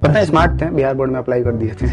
पता है स्मार्ट थे, बिहार बोर्ड में अप्लाई कर दिए थे।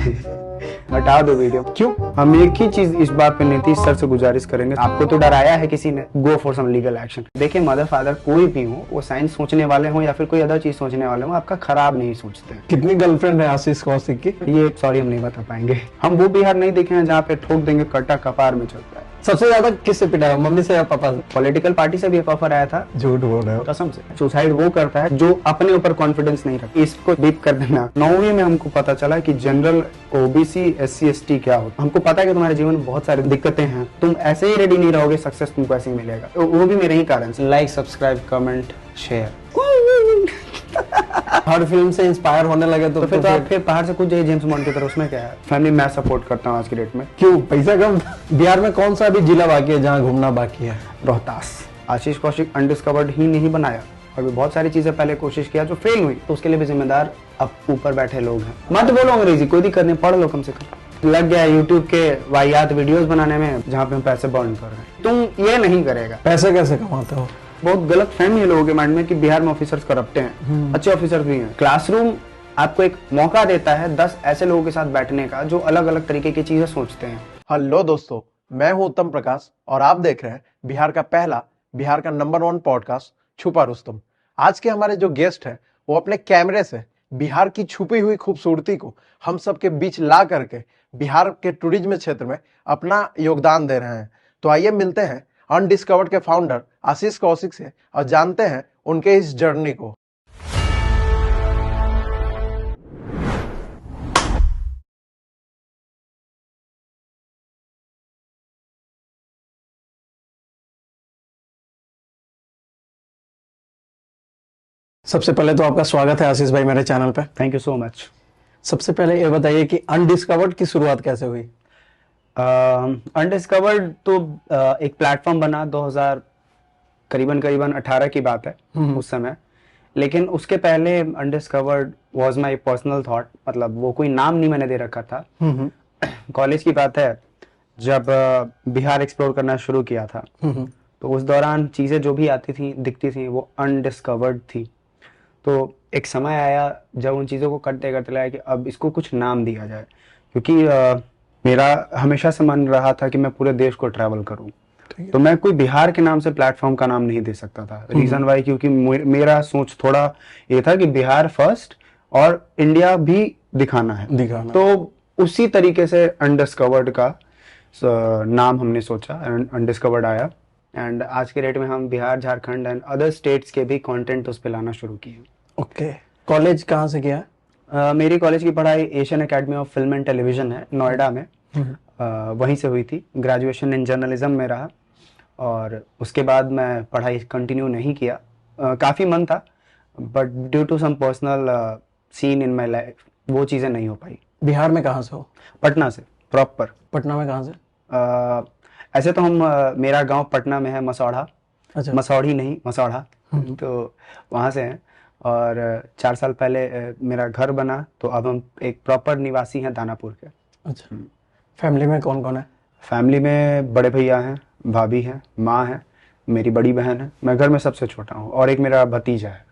हटा दो वीडियो। क्यों? हम एक ही चीज इस बात पे नीतीश सर से गुजारिश करेंगे, आपको तो डराया है किसी ने, go for some legal action. देखिए मदर फादर कोई भी हो, वो साइंस सोचने वाले हो या फिर कोई अदर चीज सोचने वाले हो, आपका खराब नहीं सोचते। कितनी गर्लफ्रेंड है आशीष कौशिक की? ये सॉरी हम नहीं बता पाएंगे। हम वो बिहार नहीं देखे हैं जहाँ पे ठोक देंगे कट्टा कपार में चलता है। सबसे ज्यादा किससे पिटा, मम्मी से या पापा से? पॉलिटिकल पार्टी से भी एक ऑफर आया था। झूठ बोल रहे हो। कसम से। सुसाइड वो करता है जो अपने ऊपर कॉन्फिडेंस नहीं रखता। इसको बीप कर देना। 9वीं में हमको पता चला कि जनरल ओबीसी SC ST क्या होता है। हमको पता है कि तुम्हारे जीवन में बहुत सारी दिक्कतें हैं, तुम ऐसे ही रेडी नहीं रहोगे, सक्सेस तुमको ऐसे ही मिलेगा। तो वो भी मेरे ही कारण से। Like, subscribe, comment, share. हर फिल्म से इंस्पायर होने लगे तो फिर आप फिर बाहर से कुछ जाइए जेम्स बॉन्ड की तरह, उसमें क्या है। फैमिली मैं सपोर्ट करता हूँ आज की डेट में। क्यों? पैसा कम? बिहार में कौन सा अभी जिला बाकी है जहाँ घूमना बाकी है? रोहतास। आशीष कौशिक अनडिस्कवर्ड ही नहीं बनाया, और भी बहुत सारी चीजें पहले कोशिश किया जो फेल हुई, तो उसके लिए भी जिम्मेदार अब ऊपर बैठे लोग हैं। मत बोलो अंग्रेजी, कोई दिक्कत नहीं, पढ़ लो कम से कम। लग गया यूट्यूब के वाहियात वीडियोस बनाने में जहाँ पे हम पैसे बर्न कर रहे हैं। तुम ये नहीं करेगा। पैसे कैसे कमाते हो? बहुत गलत फहमी है लोगों के माइंड में कि बिहार में ऑफिसर्स करप्ट हैं। अच्छे ऑफिसर्स भी हैं। क्लासरूम आपको एक मौका देता है 10 ऐसे लोगों के साथ बैठने का जो अलग अलग तरीके की चीजें सोचते हैं। हेलो दोस्तों, मैं हूं उत्तम प्रकाश और आप देख रहे हैं बिहार का पहला, बिहार का नंबर 1 पॉडकास्ट छुपा रुस्तम। आज के हमारे जो गेस्ट हैं वो अपने कैमरे से बिहार की छुपी हुई खूबसूरती को हम सबके बीच ला करके बिहार के टूरिज्म क्षेत्र में अपना योगदान दे रहे हैं। तो आइए मिलते हैं अनडिस्कवर्ड के फाउंडर आशीष कौशिक से और जानते हैं उनके इस जर्नी को। सबसे पहले तो आपका स्वागत है आशीष भाई मेरे चैनल पे। Thank you so much. सबसे पहले ये बताइए कि अनडिस्कवर्ड की शुरुआत कैसे हुई? अनडिस्कवर्ड तो एक प्लेटफॉर्म बना 2000 करीबन 18 की बात है उस समय। लेकिन उसके पहले undiscovered was my personal thought, मतलब वो कोई नाम नहीं मैंने दे रखा था। कॉलेज की बात है, जब बिहार एक्सप्लोर करना शुरू किया था तो उस दौरान चीजें जो भी आती थी दिखती थी वो अनडिस्कवर्ड थी। तो एक समय आया जब उन चीज़ों को करते करते लगा कि अब इसको कुछ नाम दिया जाए, क्योंकि मेरा हमेशा से मन रहा था कि मैं पूरे देश को ट्रैवल करूं। तो मैं कोई बिहार के नाम से प्लेटफॉर्म का नाम नहीं दे सकता था। रीजन वाई, क्योंकि मेरा सोच थोड़ा ये था कि बिहार फर्स्ट और इंडिया भी दिखाना है। तो उसी तरीके से अनडिस्कवर्ड का नाम हमने सोचा, अनडिस्कवर्ड आया। एंड आज के डेट में हम Bihar, Jharkhand and other states के भी कंटेंट उस पे लाना शुरू किए। ओके। कॉलेज कहाँ से किया? मेरी कॉलेज की पढ़ाई Asian academy of film and television है, नोएडा में। वहीं से हुई थी। ग्रेजुएशन इन जर्नलिज्म में रहा और उसके बाद मैं पढ़ाई कंटिन्यू नहीं किया। काफ़ी मन था but due to some personal scene in my life वो चीज़ें नहीं हो पाई। बिहार में कहाँ से हो? पटना से, प्रॉपर। पटना में कहाँ से? ऐसे तो हम मेरा गांव पटना में है, मसौढ़ा। अच्छा। मसौढ़ी नहीं, मसौढ़ा। तो वहाँ से हैं और 4 साल पहले मेरा घर बना, तो अब हम एक प्रॉपर निवासी हैं दानापुर के। अच्छा। फैमिली में कौन कौन है? फैमिली में बड़े भैया हैं, भाभी हैं, माँ है, मेरी बड़ी बहन है, मैं घर में सबसे छोटा हूँ और एक मेरा भतीजा है,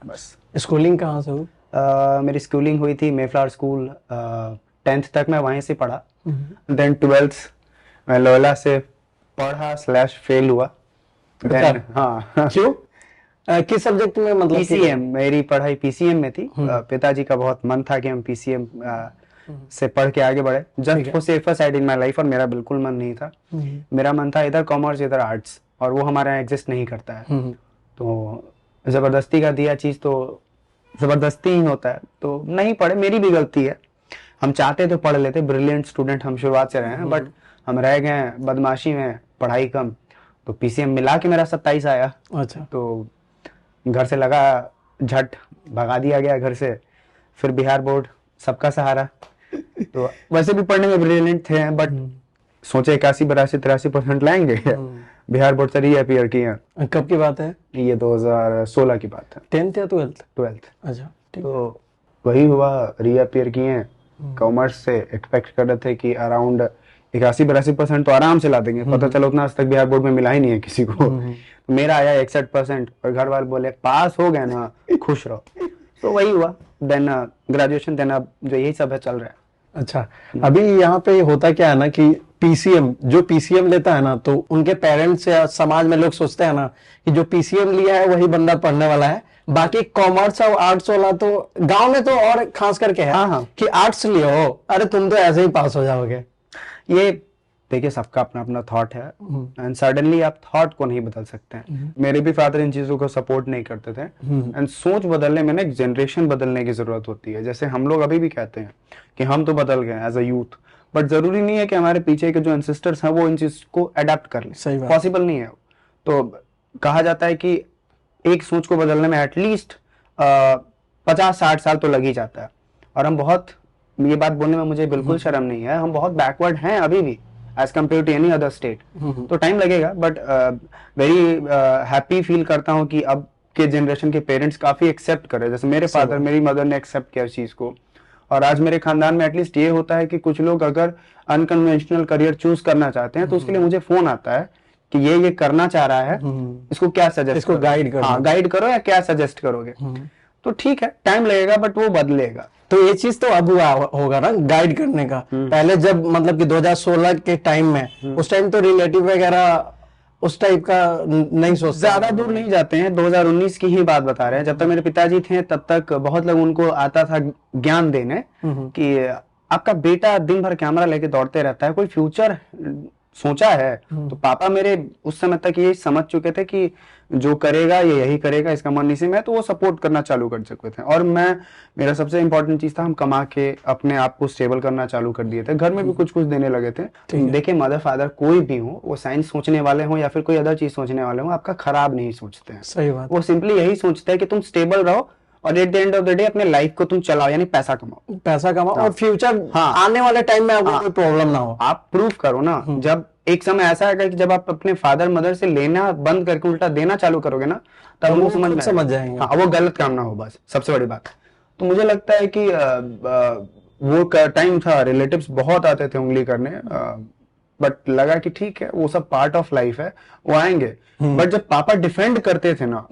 बस। स्कूलिंग कहाँ से हुई? मेरी स्कूलिंग हुई थी मेफ्लावर स्कूल। 10th तक मैं वहीं से पढ़ा। देन 12th मैं लोयला से पढ़ा / फेल हुआ। हाँ। क्यों? किस सब्जेक्ट में? मतलब PCM, मेरी पढ़ाई PCM में थी। पिताजी का बहुत मन था कि हम PCM से पढ़ के आगे बढ़े। Just for safer side in my life, और मेरा बिल्कुल मन नहीं था। मेरा मन था इधर कॉमर्स इधर आर्ट्स, और वो हमारे यहाँ एग्जिस्ट नहीं करता है। तो जबरदस्ती का दिया चीज तो जबरदस्ती ही होता है, तो नहीं पढ़े। मेरी भी गलती है, हम चाहते तो पढ़ लेते, ब्रिलियंट स्टूडेंट हम शुरुआत से रहे हैं, बट हम रह गए बदमाशी में, पढ़ाई कम। तो PCM मिला के मेरा 27 आया। अच्छा। तो घर से लगा झट भगा दिया गया घर से। फिर बिहार बोर्ड, सबका सहारा। तो वैसे भी पढ़ने में ब्रिलियंट थे बट सोचे 81, 82, 83% लाएंगे। बिहार बोर्ड से री अपीयर किए। कब की बात है ये? 2016 की बात है। 10th या 12th? 12th। अच्छा। तो वही हुआ, री अपीयर किए। कॉमर्स से एक्सपेक्ट कर रहे थे कि अराउंड 81-82% तो आराम से ला देंगे। पता चला उतना आज तक बिहार बोर्ड में मिला ही नहीं है किसी को। मेरा आया 61% और घर वाले बोले पास हो गए ना, खुश रहो। तो वही हुआ, देन ग्रेजुएशन, देन अब जो यही सब है चल रहा है। अच्छा, अभी यहाँ पे होता क्या है ना कि पीसीएम, जो पीसीएम लेता है ना, तो उनके पेरेंट्स या समाज में लोग सोचते हैं ना कि जो पीसीएम लिया है वही बंदा पढ़ने वाला है, बाकी कॉमर्स और आर्ट्स वाला तो गांव में तो और खास करके है हाँ। कि आर्ट्स लियो, अरे तुम तो ऐसे ही पास हो जाओगे। ये देखिए सबका अपना अपना थॉट है, एंड सडनली आप थॉट को नहीं बदल सकते हैं। मेरे भी फादर इन चीजों को सपोर्ट नहीं करते थे, एंड सोच बदलने में ना एक जनरेशन बदलने की जरूरत होती है। जैसे हम लोग अभी भी कहते हैं कि हम तो बदल गए एज अ यूथ, बट जरूरी नहीं है कि हमारे पीछे के जो एंसेस्टर्स हैं वो इन चीज को अडेप्ट कर लें, पॉसिबल नहीं है। तो कहा जाता है कि एक सोच को बदलने में एटलीस्ट 50-60 साल तो लग ही जाता है, और हम बहुत, ये बात बोलने में मुझे बिल्कुल शर्म नहीं है, हम बहुत बैकवर्ड हैं अभी भी as compared to any other state. तो टाइम लगेगा, बट वेरी हैप्पी फील करता हूँ कि अब के जनरेशन के पेरेंट्स काफी एक्सेप्ट कर रहे हैं। जैसे मेरे फादर, मेरी मदर ने एक्सेप्ट किया इस चीज को, और आज मेरे खानदान में एटलीस्ट ये होता है कि कुछ लोग अगर अनकन्वेंशनल करियर चूज करना चाहते हैं तो उसके लिए मुझे फोन आता है कि ये करना चाह रहा है, इसको क्या सजेस्ट, इसको गाइड करो। हाँ, गाइड करो या क्या सजेस्ट करोगे। तो ठीक है, टाइम लगेगा बट वो बदलेगा। तो ये चीज तो अब हुआ होगा ना गाइड करने का। पहले जब मतलब कि 2016 के टाइम में, उस टाइम तो रिलेटिव वगैरह उस टाइप का नहीं सोचते, ज्यादा दूर नहीं जाते हैं, 2019 की ही बात बता रहे हैं। जब तक मेरे पिताजी थे तब तक बहुत लोग उनको आता था ज्ञान देने कि आपका बेटा दिन भर कैमरा लेके दौड़ते रहता है, कोई फ्यूचर सोचा है? तो पापा मेरे उस समय तक ये समझ चुके थे कि जो करेगा ये यही करेगा, इसका मन इसी में है, तो वो सपोर्ट करना चालू कर चुके थे। और मेरा सबसे इंपॉर्टेंट चीज था, हम कमा के अपने आप को स्टेबल करना चालू कर दिए थे, घर में भी कुछ कुछ देने लगे थे। देखिए मदर फादर कोई भी हो, वो साइंस सोचने वाले हो या फिर कोई अदर चीज सोचने वाले हो, आपका खराब नहीं सोचते हैं। सही बात। वो सिंपली यही सोचते हैं कि तुम स्टेबल रहो और at the end of the day अपने लाइफ को तुम चलाओ, यानी पैसा कमाओ और फ्यूचर आने वाले टाइम में आपको कोई प्रॉब्लम ना हो। आप प्रूव करो ना। जब एक समय ऐसा आएगा कि जब आप अपने फादर मदर से लेना बंद करके उल्टा देना चालू करोगे ना, तब वो समझ जाएंगे। हाँ, वो गलत काम ना हो, बस सबसे बड़ी बात। तो मुझे लगता है कि वो टाइम था, रिलेटिव्स बहुत आते थे उंगली करने, बट लगा कि ठीक है, वो सब पार्ट ऑफ लाइफ है, वो आएंगे। बट जब पापा डिफेंड करते थे ना,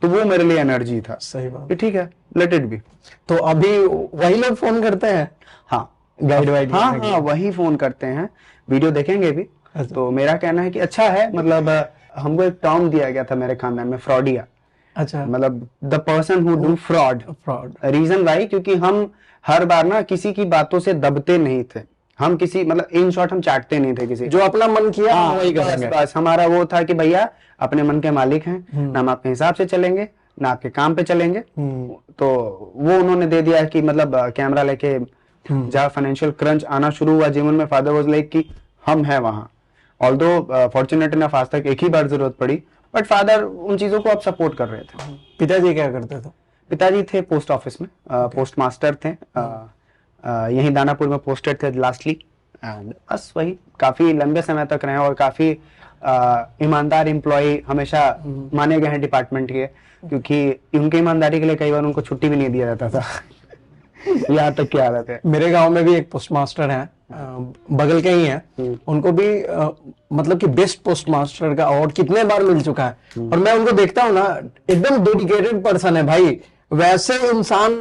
तो वो मेरे लिए एनर्जी था। सही बात। ठीक है, लेट इट बी। तो अभी वही लोग फोन करते हैं? हाँ, गाइड वाइड। हाँ, वही फोन करते हैं, वीडियो देखेंगे भी। तो मेरा कहना है कि अच्छा है, मतलब हमको एक टर्म दिया गया था मेरे खानदान में, फ्रॉडिया। अच्छा, मतलब the person who do fraud. Reason why, क्योंकि हम हर बार ना किसी की बातों से दबते नहीं थे, हम किसी, मतलब इन शॉर्ट हम चाटते नहीं थे किसी, जो अपना मन किया वही करेंगे। बस हमारा वो था कि भैया अपने मन के मालिक हैं, ना हम आपके हिसाब से चलेंगे ना आपके काम पे चलेंगे। तो वो उन्होंने दे दिया कि मतलब कैमरा लेके जहाँ फाइनेंशियल क्रंच आना शुरू हुआ जीवन में, फादर वाज लाइक कि हम हैं वहां। ऑल्दो फॉर्चुनेट इनफ आज तक एक ही बार जरूरत पड़ी, बट फादर उन चीजों को अब सपोर्ट कर रहे थे। पिताजी क्या करते थे? पिताजी थे पोस्ट ऑफिस में, पोस्ट मास्टर थे, यहीं दानापुर में पोस्टेड थे लास्टली, एंड बस वही काफी लंबे समय तक रहे और काफी ईमानदार एम्प्लॉय हमेशा माने गए हैं डिपार्टमेंट के, क्योंकि उनकी ईमानदारी के लिए कई बार उनको छुट्टी भी नहीं दिया जाता था। यहाँ तक की आदत है। मेरे गांव में भी एक पोस्ट मास्टर है, बगल के ही हैं, उनको भी मतलब कि बेस्ट पोस्ट मास्टर का अवार्ड कितने बार मिल चुका है। और मैं उनको देखता हूँ ना, एकदम डेडिकेटेड पर्सन है भाई। वैसे इंसान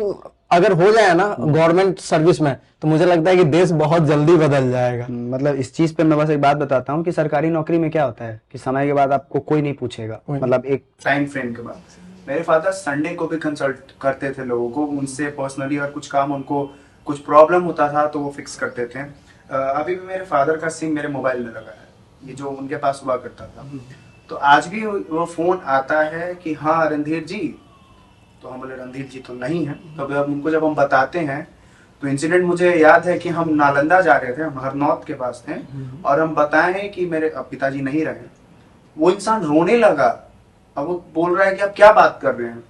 अगर हो जाए ना गवर्नमेंट सर्विस में, तो मुझे लगता है कि देश बहुत जल्दी बदल जाएगा। मतलब इस चीज पे मैं बस एक बात बताता हूँ कि सरकारी नौकरी में क्या होता है कि समय के बाद आपको कोई नहीं पूछेगा, मतलब एक टाइम फ्रेम के बाद। मेरे फादर संडे को भी कंसल्ट करते थे लोगों को, उनसे पर्सनली अगर कुछ काम, उनको कुछ प्रॉब्लम होता था तो वो फिक्स करते थे। अभी भी मेरे फादर का सिम मेरे मोबाइल में लगा है, ये जो उनके पास हुआ करता था। तो आज भी वो फोन आता है कि हाँ रणधीर जी, तो हम बोले रणधीर जी तो नहीं है। तो उनको जब हम बताते हैं तो इंसिडेंट मुझे याद है कि हम नालंदा जा रहे थे, हम हरनौत के पास थे, और हम बताए कि मेरे पिताजी नहीं रहे। वो इंसान रोने लगा। अब वो बोल रहा है कि आप क्या बात कर रहे हैं।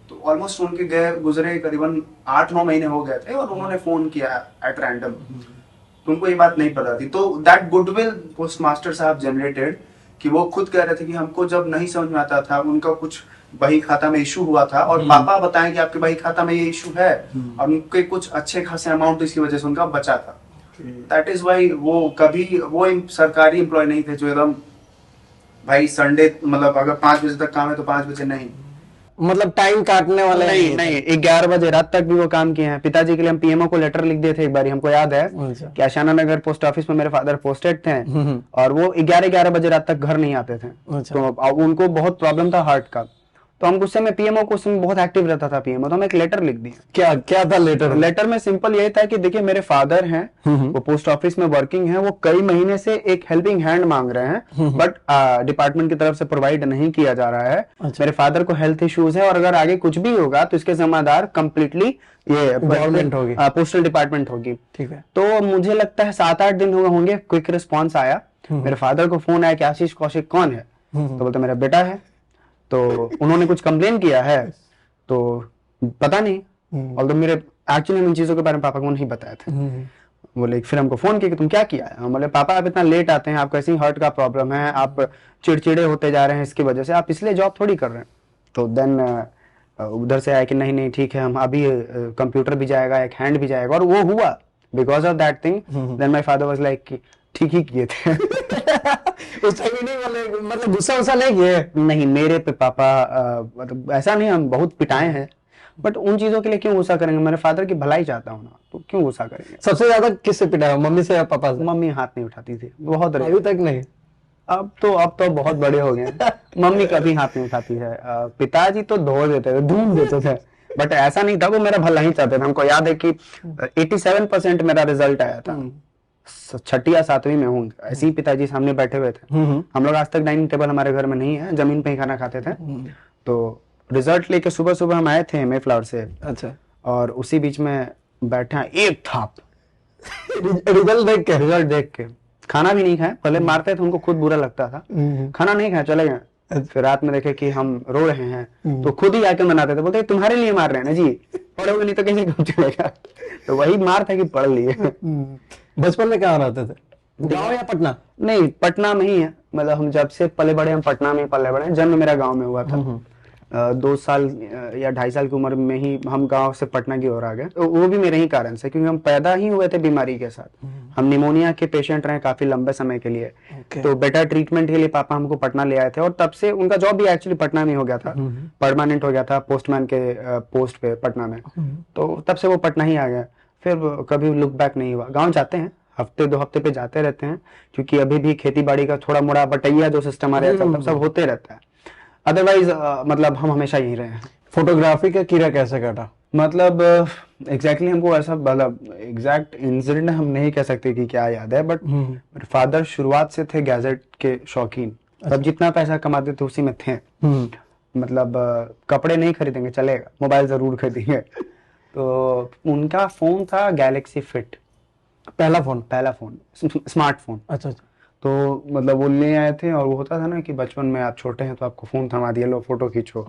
तो ऑलमोस्ट उनके गए गुजरे करीबन 8-9 महीने हो गए थे, और उन्होंने फोन किया एट रैंडम, तो उनको ये बात नहीं पता थी। तो दैट गुडविल पोस्ट मास्टर साहब जनरेटेड, कि वो खुद कह रहे थे कि हमको जब नहीं समझ में आता था, उनका कुछ बही खाता में इशू हुआ था, और पापा बताएं कि आपके बही खाता में ये इशू है, और उनके कुछ अच्छे खासे अमाउंट इसकी वजह से उनका बचा था। दैट इज वाई वो कभी वो सरकारी एम्प्लॉय नहीं थे जो एकदम भाई संडे, मतलब अगर 5 बजे तक काम है तो 5 बजे नहीं। मतलब टाइम काटने वाले नहीं नहीं, 11 बजे रात तक भी वो काम किए हैं। पिताजी के लिए हम पीएमओ को लेटर लिख दिए थे एक बार, हमको याद है कि आशाना नगर पोस्ट ऑफिस में मेरे फादर पोस्टेड थे और वो 11 बजे रात तक घर नहीं आते थे। तो उनको बहुत प्रॉब्लम था हार्ट का, तो हम गुस्से में पीएमओ को, उसमें बहुत एक्टिव रहता था पीएमओ, तो हम एक लेटर लिख दिए। क्या क्या था लेटर? लेटर में सिंपल यही था कि देखिए मेरे फादर हैं, वो पोस्ट ऑफिस में वर्किंग है, वो कई महीने से एक हेल्पिंग हैंड मांग रहे हैं, बट डिपार्टमेंट की तरफ से प्रोवाइड नहीं किया जा रहा है। अच्छा। मेरे फादर को हेल्थ इश्यूज है और अगर आगे कुछ भी होगा तो इसके जिम्मेदार कंप्लीटली ये गवर्नमेंट होगी, पोस्टल डिपार्टमेंट होगी। ठीक है। तो मुझे लगता है 7-8 दिन होंगे, क्विक रिस्पॉन्स आया। मेरे फादर को फोन आया कि आशीष कौशिक कौन है, तो बोलते मेरा बेटा है। तो उन्होंने कुछ कंप्लेन किया है, तो पता नहीं, और मेरे एक्चुअली इन चीजों के बारे में पापा को नहीं बताया था। बोले फिर हमको फोन किया कि तुम क्या किया है। हम बोले पापा आप इतना लेट आते हैं, आपको ऐसी हार्ट का प्रॉब्लम है, आप चिड़चिड़े होते जा रहे हैं इसकी वजह से, आप इसलिए जॉब थोड़ी कर रहे हैं। तो देन उधर से आया कि नहीं नहीं ठीक है, हम अभी कंप्यूटर भी जाएगा, एक हैंड भी जाएगा, और वो हुआ because of that thing. Then my father was like ठीक ही किए थे। उस टाइम नहीं बोले, मतलब गुस्सा वुस्सा नहीं किए? नहीं, मेरे पे पापा मतलब ऐसा नहीं, हम बहुत पिटाए हैं, बट उन चीजों के लिए क्यों गुस्सा करेंगे, मेरे फादर की भलाई चाहता हूँ ना, तो क्यों गुस्सा करेंगे। सबसे ज्यादा किससे पिटाया, मम्मी से या पापा से? मम्मी हाथ नहीं उठाती थी बहुत, अभी तक नहीं? अब तो बहुत बड़े हो गए। मम्मी कभी हाथ नहीं उठाती है। पिताजी तो धो देते थे, धूम देते थे, बट ऐसा नहीं था, वो मेरा भला ही चाहते थे। हमको याद है कि 87% मेरा रिजल्ट आया था, 6ठी या 7वीं में हूँ, ऐसे ही पिताजी सामने बैठे हुए थे। हम लोग आज तक डाइनिंग टेबल हमारे घर में नहीं है, जमीन पे ही खाना खाते थे। तो रिजल्ट लेके सुबह सुबह हम आए थे मेफ्लावर से। अच्छा। और उसी बीच में बैठे एक थाप रिजल्ट देख के खाना भी नहीं खाए, पहले मारते थे, उनको खुद बुरा लगता था, खाना नहीं खाए, चले गए। फिर रात में देखे कि हम रो रहे हैं, तो खुद ही आके मनाते थे, बोलते तुम्हारे लिए मार रहे हैं ना जी, पढ़ोगे नहीं तो कैसे काम चलेगा। तो वही मार था कि पढ़ लिए। बचपन में कहाँ रहते थे, गांव या पटना? नहीं, पटना में ही है, मतलब हम जब से पले बड़े, हम पटना में पले बड़े, जन्म मेरा गांव में हुआ था। 2 साल या 2.5 साल की उम्र में ही हम गांव से पटना की ओर आ गए, तो वो भी मेरे ही कारण से, क्योंकि हम पैदा ही हुए थे बीमारी के साथ। हम निमोनिया के पेशेंट रहे काफी लंबे समय के लिए। तो बेटर ट्रीटमेंट के लिए पापा हमको पटना ले आए थे, और तब से उनका जॉब भी एक्चुअली पटना में हो गया था, परमानेंट हो गया था पोस्टमैन के पोस्ट पे पटना में। तो तब से वो पटना ही आ गया, फिर कभी लुक बैक नहीं हुआ। गाँव जाते हैं, हफ्ते 2 हफ्ते पे जाते रहते हैं, क्योंकि अभी भी खेती बाड़ी का थोड़ा मोड़ा बटैया जो सिस्टम आ रहा है सब होते रहता है। अदरवाइज मतलब हम हमेशा यही रहे हैं। फोटोग्राफी का कीड़ा कैसे काटा, मतलब एग्जैक्टली हमको ऐसा, मतलब एग्जैक्ट इंसिडेंट हम नहीं कह सकते कि क्या याद है, बट मेरे फादर शुरुआत से थे गैजेट के शौकीन। तब जितना पैसा कमाते थे उसी में थे। मतलब कपड़े नहीं खरीदेंगे चलेगा, मोबाइल जरूर खरीदेंगे। तो उनका फोन था गैलेक्सी फिट, पहला फोन स्मार्टफोन। अच्छा। तो मतलब वो ले आए थे, और वो होता था ना कि बचपन में आप छोटे हैं तो आपको फोन थमा दिया, लो फोटो खींचो।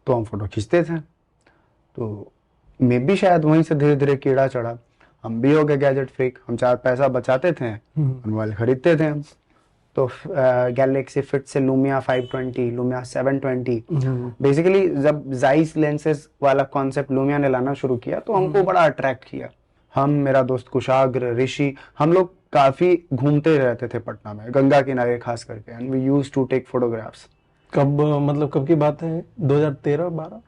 तो हम फोटो खींचते थे, तो मैं भी शायद वहीं से धीरे धीरे कीड़ा चढ़ा, हम भी हो गए गैजेट फ्रीक। हम 4 पैसा बचाते थे, मोबाइल खरीदते थे। तो गैलेक्सी फिट से लूमिया 520, लूमिया 720, बेसिकली जब जाइस लेंसेज वाला कॉन्सेप्ट लूमिया ने लाना शुरू किया तो हमको बड़ा अट्रैक्ट किया। हम, मेरा दोस्त कुशाग्र, ऋषि, हम लोग काफी घूमते रहते थे पटना में, गंगा किनारे खास करके, and we used to take photographs. कब, मतलब कब की बात है, 2013-12?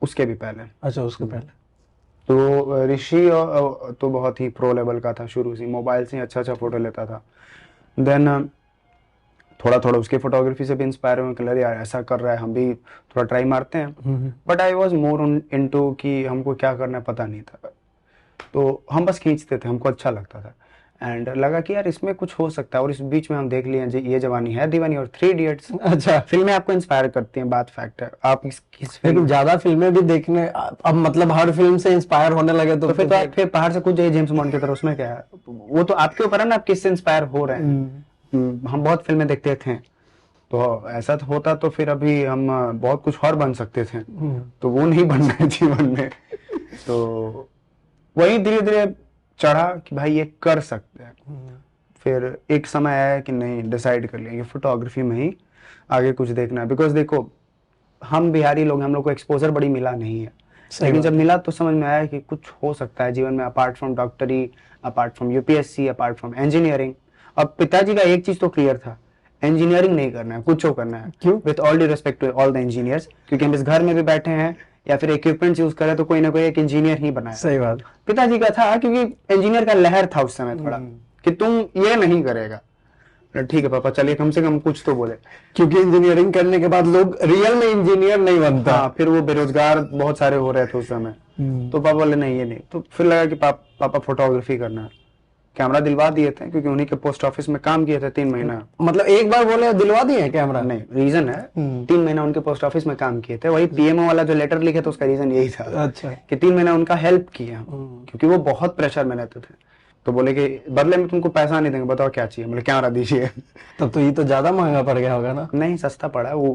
उसके भी पहले। अच्छा, उसके पहले। तो ऋषि तो बहुत ही प्रो लेवल का था, शुरू से मोबाइल से अच्छा फोटो लेता था। देन थोड़ा थोड़ा उसके फोटोग्राफी से भी इंस्पायर हुए, कलर यार ऐसा कर रहा है, हम भी थोड़ा ट्राई मारते हैं। But I was more into कि हमको क्या करना है पता नहीं था, तो हम बस खींचते थे, हमको अच्छा लगता था, एंड लगा कि यार इसमें कुछ हो सकता है। और इस बीच में हम देख लिए ये जवानी है दीवानी और 3 इडियट्स। अच्छा, फिल्में आपको इंस्पायर करती हैं, बात फैक्ट है। आप किस फिल्म ज्यादा फिल्में भी देखने, अब मतलब हर फिल्म से इंस्पायर होने लगे तो फिर आप फिर पहाड़ से कूद जाइए जेम्स बॉन्ड की तरह, उसमें क्या है, वो तो आपके ऊपर है ना, आप किससे इंस्पायर हो रहे हैं। हम बहुत फिल्में देखते थे, तो ऐसा होता तो फिर अभी हम बहुत कुछ और बन सकते थे, तो वो नहीं बनना है जीवन में। तो वही धीरे धीरे चढ़ा कि भाई ये कर सकते हैं। फिर एक समय आया कि नहीं, डिसाइड कर लिया कि फोटोग्राफी में ही आगे कुछ देखना है। बिकॉज देखो, हम बिहारी लोग, हम लोग को एक्सपोजर बड़ी मिला नहीं है, लेकिन जब मिला तो समझ में आया कि कुछ हो सकता है जीवन में, अपार्ट फ्रॉम डॉक्टरी, apart from UPSC, apart from engineering. अब पिताजी का एक चीज तो क्लियर था, इंजीनियरिंग नहीं करना है, कुछ करना है। क्यों? With all due respect to all the engineers, क्योंकि हम इस घर में भी बैठे हैं या फिर इक्विपमेंट्स यूज करें तो कोई ना कोई एक इंजीनियर ही बनाया। सही बात। पिताजी का था, क्योंकि इंजीनियर का लहर था उस समय थोड़ा कि तुम ये नहीं करेगा। ठीक है पापा, चलिए कम से कम कुछ तो बोले, क्योंकि इंजीनियरिंग करने के बाद लोग रियल में इंजीनियर नहीं बनता। हाँ, फिर वो बेरोजगार बहुत सारे हो रहे थे उस समय। तो पापा बोले नहीं ये नहीं। तो फिर लगा कि पापा फोटोग्राफी करना है। कैमरा दिलवा दिए थे, क्योंकि उन्हीं के पोस्ट ऑफिस में काम किए थे 3 महीना। मतलब एक बार बोले दिलवा दिए कैमरा? नहीं, रीजन है 3 महीना उनके पोस्ट ऑफिस में काम किए थे। वही पीएमओ वाला जो लेटर लिखे थे उसका रीजन यही था। अच्छा। कि 3 महीना उनका हेल्प किया, क्योंकि वो बहुत प्रेशर में रहते थे। तो बोले कि बदले में तुमको पैसा नहीं देंगे, बताओ क्या चाहिए। बोले कैमरा दीजिए। तब तो ये तो ज्यादा महंगा पड़ गया होगा ना? नहीं, सस्ता पड़ा। वो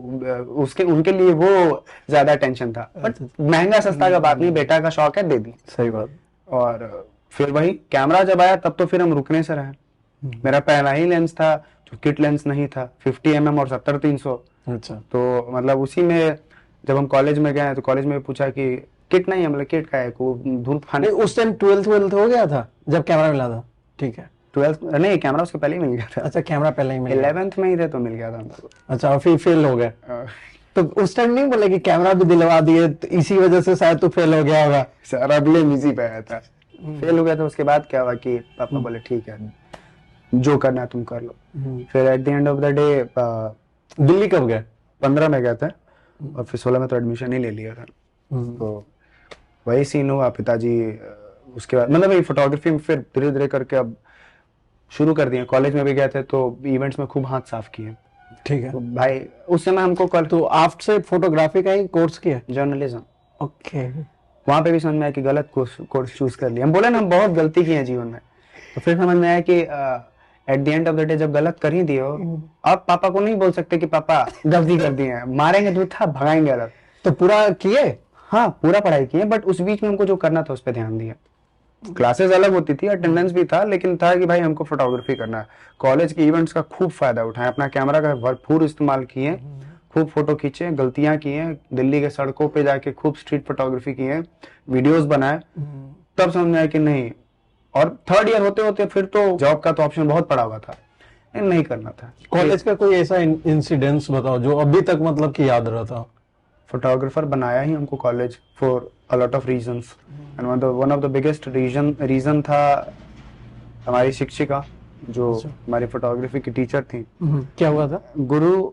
उनके लिए वो ज्यादा टेंशन था। बट महंगा सस्ता का बात नहीं, बेटा का शौक है, दे दी। सही बात। और फिर वही कैमरा जब आया तब तो फिर हम रुकने से रहे। मेरा पहला ही लेंस था जो किट लेंस नहीं था, 50mm और 70-300। अच्छा। तो मतलब उसी में जब हम कॉलेज में गए तो कॉलेज में पूछा कि किट नहीं है। मतलब किट का है, को धूप खाने। उस टाइम 12th हो गया था जब कैमरा मिला था? ठीक है। 12th नहीं, कैमरा उसके पहले ही मिल गया था। अच्छा, कैमरा पहले ही मिल गया। 11th में ही थे तो मिल गया था हमको। अच्छा, और फिर फेल हो गए? तो उस टाइम नहीं बोले कि कैमरा भी दिलवा दिए तो इसी वजह से शायद तू फेल हो गया होगा? सारा ब्लेम इसी पे आया था। फेल हो गया था। उसके बाद क्या हुआ कि पापा बोले ठीक है, जो करना है तुम कर लो। फिर at the end of the day Delhi कब गए? 15 में गए थे और फिर 16 में तो एडमिशन ही ले लिया था। तो वही सीन हुआ। पिताजी उसके बाद मतलब ये फोटोग्राफी में फिर धीरे धीरे करके अब शुरू कर दिए। कॉलेज में भी गए थे तो इवेंट्स में खूब हाथ साफ किए। ठीक है। तो भाई उस समय हमको तो आपसे फोटोग्राफी का ही कोर्स किया? जर्नलिज्म। ओके। वहां पे भी समझ में आया कि गलत कोर्स चूज कर लिया। हम बोले ना हम बहुत गलती की है जीवन में। तो फिर समझ में आया कि at the end of the day जब गलत कर ही दिए हो, अब पापा को नहीं बोल सकते कि पापा गलती कर दिए हैं, मारेंगे जूठा, भगाएंगे अलग। तो पूरा किए? हाँ, पूरा पढ़ाई किए, बट उस बीच में हमको जो करना था उस पर ध्यान दिया। क्लासेस अलग होती थी, अटेंडेंस भी था, लेकिन था कि भाई हमको फोटोग्राफी करना है। कॉलेज के इवेंट्स का खूब फायदा उठाए, अपना कैमरा का भरपूर इस्तेमाल किए, खूब फोटो खींचे, गलतियां किए, दिल्ली के सड़कों पे जाके खूब स्ट्रीट फोटोग्राफी किए, वीडियोस बनाए। तब समझ में आया कि नहीं। और 3rd ईयर होते होते फिर तो जॉब का तो ऑप्शन बहुत पड़ा हुआ था, नहीं करना था। कॉलेज का कोई ऐसा इंसिडेंट्स बताओ जो अभी तक मतलब कि याद रहता? फोटोग्राफर बनाया ही हमको college for a lot of reasons, and one of the biggest reason था हमारी शिक्षिका जो हमारी फोटोग्राफी की टीचर थी। क्या हुआ था? गुरु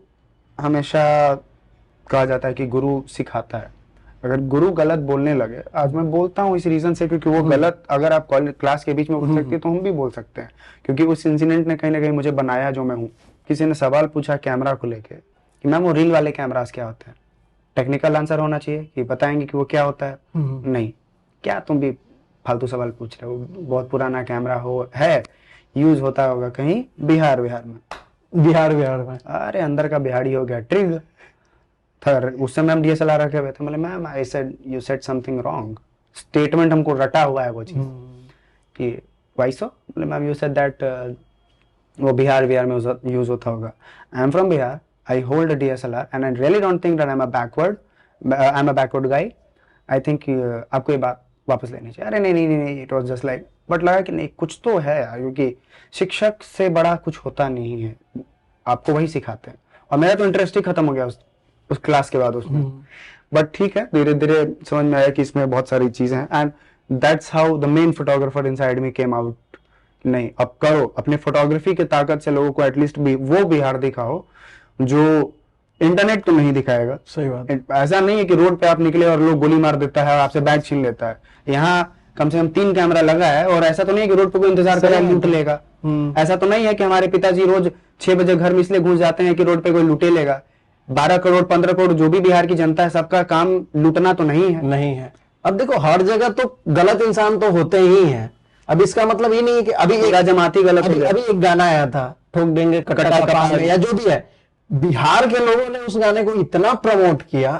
हमेशा कहा जाता है कि गुरु सिखाता है। अगर गुरु गलत बोलने लगे, आज मैं बोलता हूँ इस रीजन से क्योंकि वो गलत अगर आप क्लास के बीच में बोल सकते हैं तो हम भी बोल सकते हैं, क्योंकि उस इंसिडेंट ने कहीं ना कहीं मुझे बनाया जो मैं हूँ। किसी ने सवाल पूछा कैमरा को लेके कि मैम वो रील वाले कैमरास क्या होते हैं, टेक्निकल आंसर होना चाहिए कि बताएंगे कि वो क्या होता है। नहीं, क्या तुम भी फालतू सवाल पूछ रहे हो, बहुत पुराना कैमरा है, यूज होता होगा कहीं बिहार में। अरे अंदर का बिहाड़ी हो गया ट्रिग। उस समय हम डीएसएलआर रखे हुए थे। मतलब ma'am I said you said something wrong, statement हमको रटा हुआ है वो चीज कि वाई सो। मतलब मैम यू सेड दैट वो बिहार में यूज होता होगा। I am from Bihar, I hold a DSLR and I really don't think that I am a backward guy. I think आपको ये बात वापस लेनी चाहिए। अरे नहीं, it was just like, but लगा कि नहीं कुछ तो है, क्योंकि शिक्षक से बड़ा कुछ होता नहीं है, आपको वही सिखाते हैं। और मेरा तो इंटरेस्ट ही खत्म हो गया उस क्लास के बाद उसमें। बट ठीक है, धीरे धीरे समझ में आया कि इसमें बहुत सारी चीजें हैं, and that's how the main photographer inside me came out. नहीं, अब करो, अपने फोटोग्राफी की ताकत से लोगों को एटलीस्ट वो बिहार दिखाओ जो इंटरनेट तो नहीं दिखाएगा। सही बात। ऐसा नहीं है कि रोड पे आप निकले और लोग गोली मार देता है और आपसे बैग छीन लेता है। यहाँ कम से कम 3 कैमरा लगा है, और ऐसा तो नहीं है कि रोड पे कोई इंतजार करे लूट लेगा। ऐसा तो नहीं है कि हमारे पिताजी रोज 6 बजे घर में इसलिए घुस जाते हैं कि रोड पे कोई लूटे लेगा। 12 करोड़ 15 करोड़ जो भी बिहार की जनता है, सबका काम लूटना तो नहीं है। अब देखो, हर जगह तो गलत इंसान तो होते ही हैं। अब इसका मतलब ये नहीं है कि अभी एक जमाती गलत अभी एक गाना आया था, ठोक देंगे कट्टा कपाल, या जो भी है, बिहार के लोगों ने उस गाने को इतना प्रमोट किया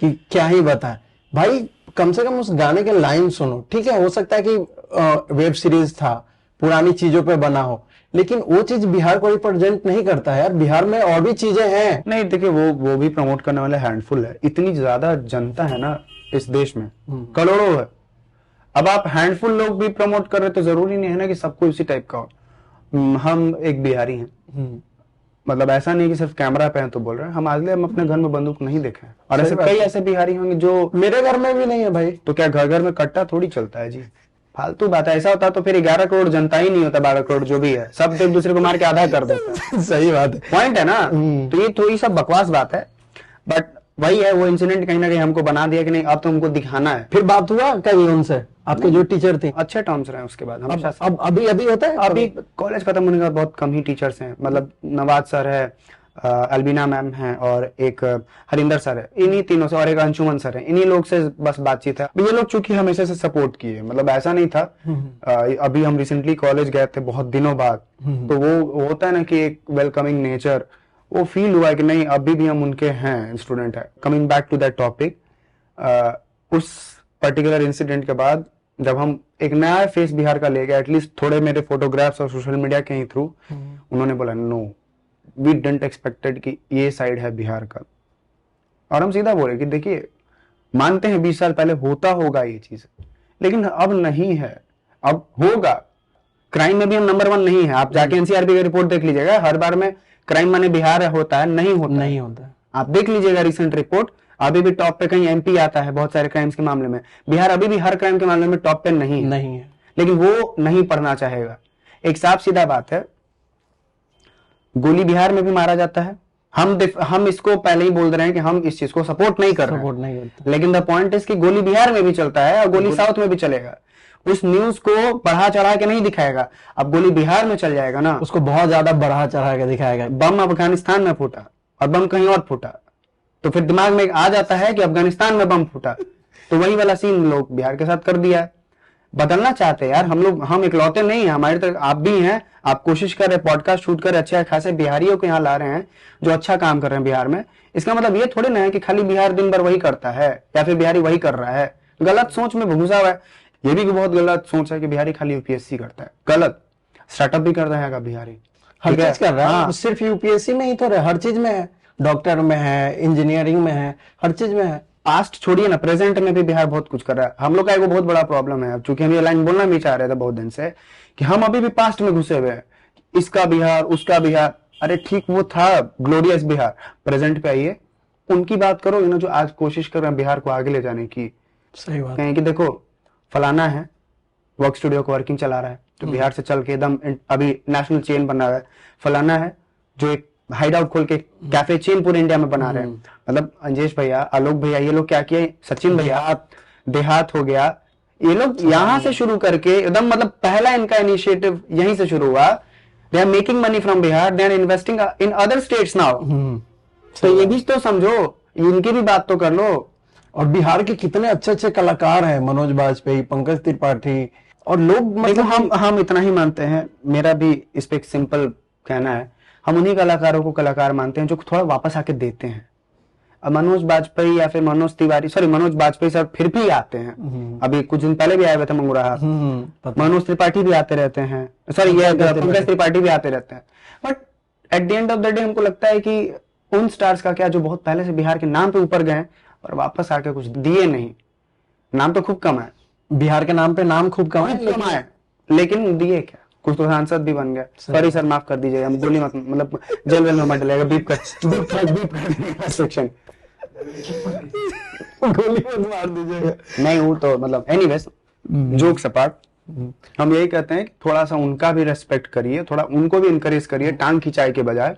कि क्या ही बताएं भाई। कम से कम उस गाने के लाइन सुनो। ठीक है, हो सकता है कि वेब सीरीज था, पुरानी चीजों पे बना हो, लेकिन वो चीज बिहार को रिप्रेजेंट नहीं करता है यार। बिहार में और भी चीजें हैं। नहीं, देखिए वो भी प्रमोट करने वाले हैंडफुल है। इतनी ज्यादा जनता है ना इस देश में, करोड़ों है। अब आप हैंडफुल लोग भी प्रमोट कर रहे तो जरूरी नहीं है ना कि सबको इसी टाइप का हो। हम एक बिहारी हैं, मतलब ऐसा नहीं कि सिर्फ कैमरा पे हैं तो बोल रहे हैं, हम आगे हम अपने घर में बंदूक नहीं देखे हैं। और ऐसे कई ऐसे बिहारी होंगे जो, मेरे घर में भी नहीं है भाई। तो क्या घर घर में कट्टा थोड़ी चलता है जी, फालतू बात है। ऐसा होता तो फिर 11 करोड़ जनता ही नहीं होता, 12 करोड़ जो भी है, सब एक दूसरे को मार के आधा कर देता है। सही बात है, पॉइंट है ना। तो ये थोड़ी सब बकवास बात है, बट वही है, वो इंसिडेंट कहीं ना कहीं हमको बना दिया कि नहीं अब तो हमको दिखाना है। फिर बात हुआ कभी उनसे, आपके जो टीचर थे? अच्छे टर्म्स रहे उसके बाद हमेशा से। अब अभी होता है? अभी कॉलेज खत्म होने के बाद बहुत कम ही टीचर्स हैं, मतलब नवाज सर है, अलबीना मैम है, और एक हरिंदर सर है, इन्हीं तीनों से, और एक अंशुमन सर है, इन्हीं लोग से बस बातचीत है। ये लोग चूंकि हमेशा से सपोर्ट किए, मतलब ऐसा नहीं था। अभी हम रिसेंटली कॉलेज गए थे बहुत दिनों बाद, तो वो होता है ना कि एक वेलकमिंग नेचर, वो फील हुआ कि नहीं अभी भी हम उनके हैं, स्टूडेंट है। Coming back to that topic, उस पर्टिकुलर इंसिडेंट के बाद जब हम एक नया फेस बिहार का ले गए, एटलीस्ट थोड़े मेरे फोटोग्राफ्स और सोशल मीडिया के ही थ्रू, उन्होंने बोला नो वी डिडंट एक्सपेक्टेड कि ये साइड है बिहार का। और हम सीधा बोले कि देखिए मानते हैं 20 साल पहले होता होगा ये चीज, लेकिन अब नहीं है, अब होगा। क्राइम में भी हम नंबर 1 नहीं है। आप जाके एनसीआरबी की रिपोर्ट देख लीजिएगा, हर बार में क्राइम माने बिहार होता है, नहीं होता। आप देख लीजिएगा रिसेंट रिपोर्ट, अभी भी टॉप पे कहीं एमपी आता है बहुत सारे क्राइम्स के मामले में। बिहार अभी भी हर क्राइम के मामले में टॉप पे नहीं है। लेकिन वो नहीं पढ़ना चाहेगा। एक साफ सीधा बात है, गोली बिहार में भी मारा जाता है। हम इसको पहले ही बोल रहे हैं कि हम इस चीज को सपोर्ट नहीं कर रहे हैं, लेकिन द पॉइंट इज कि गोली बिहार में भी चलता है और गोली साउथ में भी चलेगा। उस न्यूज को बढ़ा चढ़ा के नहीं दिखाएगा। अब गोली बिहार में चल जाएगा ना, उसको बहुत ज्यादा बढ़ा चढ़ा के दिखाएगा। बम अफगानिस्तान में फूटा और बम कहीं और फूटा, तो फिर दिमाग में आ जाता है कि अफगानिस्तान में बम फूटा, तो वही वाला सीन लोग बिहार के साथ कर दिया है। बदलना चाहते हैं यार हम लोग, हम इकलौते नहीं हैं, हमारे तरफ आप भी हैं। आप कोशिश कर रहे हैं, पॉडकास्ट शूट कर रहे, अच्छे खासे बिहारियों को यहाँ ला रहे हैं जो अच्छा काम कर रहे हैं बिहार में। इसका मतलब ये थोड़ी ना है कि खाली बिहार दिन भर वही करता है या फिर बिहारी वही कर रहा है। गलत सोच में घुसा हुआ है। ये भी बहुत गलत सोच है कि बिहारी खाली यूपीएससी करता है। गलत, स्टार्टअप भी कर रहा है बिहारी, हर चीज कर रहा है। हाँ। सिर्फ यूपीएससी में ही तो हर चीज में है, डॉक्टर में है, इंजीनियरिंग में है, हर चीज में है। पास्ट छोड़िए ना, प्रेजेंट में भी बिहार बहुत कुछ कर रहा है। हम लोग का एक बहुत बड़ा प्रॉब्लम है, चूंकि हम ये लाइन बोलना भी चाह रहे थे बहुत दिन से, कि हम अभी भी पास्ट में घुसे हुए हैं, इसका बिहार उसका बिहार। अरे ठीक, वो था ग्लोरियस बिहार, प्रेजेंट पे आइए, उनकी बात करो ना जो आज कोशिश कर रहे हैं बिहार को आगे ले जाने की। सही बात कहें कि देखो फलाना है, वर्क स्टूडियो को वर्किंग चला रहा है, तो बिहार से चल के एकदम अभी नेशनल चेन बना रहा है। फलाना है जो एक हाइड आउट खोल के कैफे चेन पूरे इंडिया में बना रहे हैं, मतलब अंजेश भैया, आलोक भैया, ये लोग क्या किए, सचिन भैया, देहात हो गया, ये लोग यहाँ से शुरू करके एकदम, मतलब पहला इनका इनिशिएटिव यहीं से शुरू हुआ। They are making money from Bihar, they are investing in other states now. तो ये भी तो समझो, इनकी भी बात तो कर लो। और बिहार के कितने अच्छे अच्छे कलाकार हैं, मनोज बाजपेयी, पंकज त्रिपाठी, और लोग मतलब हम इतना ही मानते हैं, मेरा भी इस पे एक सिंपल कहना है, हम उन्हीं कलाकारों को कलाकार मानते हैं जो थोड़ा वापस आके देते हैं। अब मनोज बाजपेयी या फिर मनोज तिवारी, सॉरी मनोज बाजपेयी सर फिर भी आते हैं, अभी कुछ दिन पहले भी आए हुए थे मंगुराहा। मनोज त्रिपाठी भी आते रहते हैं, सॉरी ये पंकज त्रिपाठी भी आते रहते हैं। But at the end of the day हमको लगता है कि उन स्टार्स का क्या जो बहुत पहले से बिहार के नाम पे ऊपर गए और वापस आके कुछ दिए नहीं। नाम तो खूब कम है, बिहार के नाम पे नाम खूब कम है, लेकिन दिए क्या, कुछ तो सांसद भी बन गए। सॉरी सर, माफ कर दीजिएगा, गोली मत, मतलब जेल वेल में मत डलेगा, बीप कर सेक्शन गोली मत मार दीजिएगा। नहीं, वो तो मतलब एनीवेज, जोक्स अपार्ट, हम यही कहते हैं कि थोड़ा सा उनका भी रेस्पेक्ट करिए, थोड़ा उनको भी इनकरेज करिए, टांग खिंचाई के बजाय,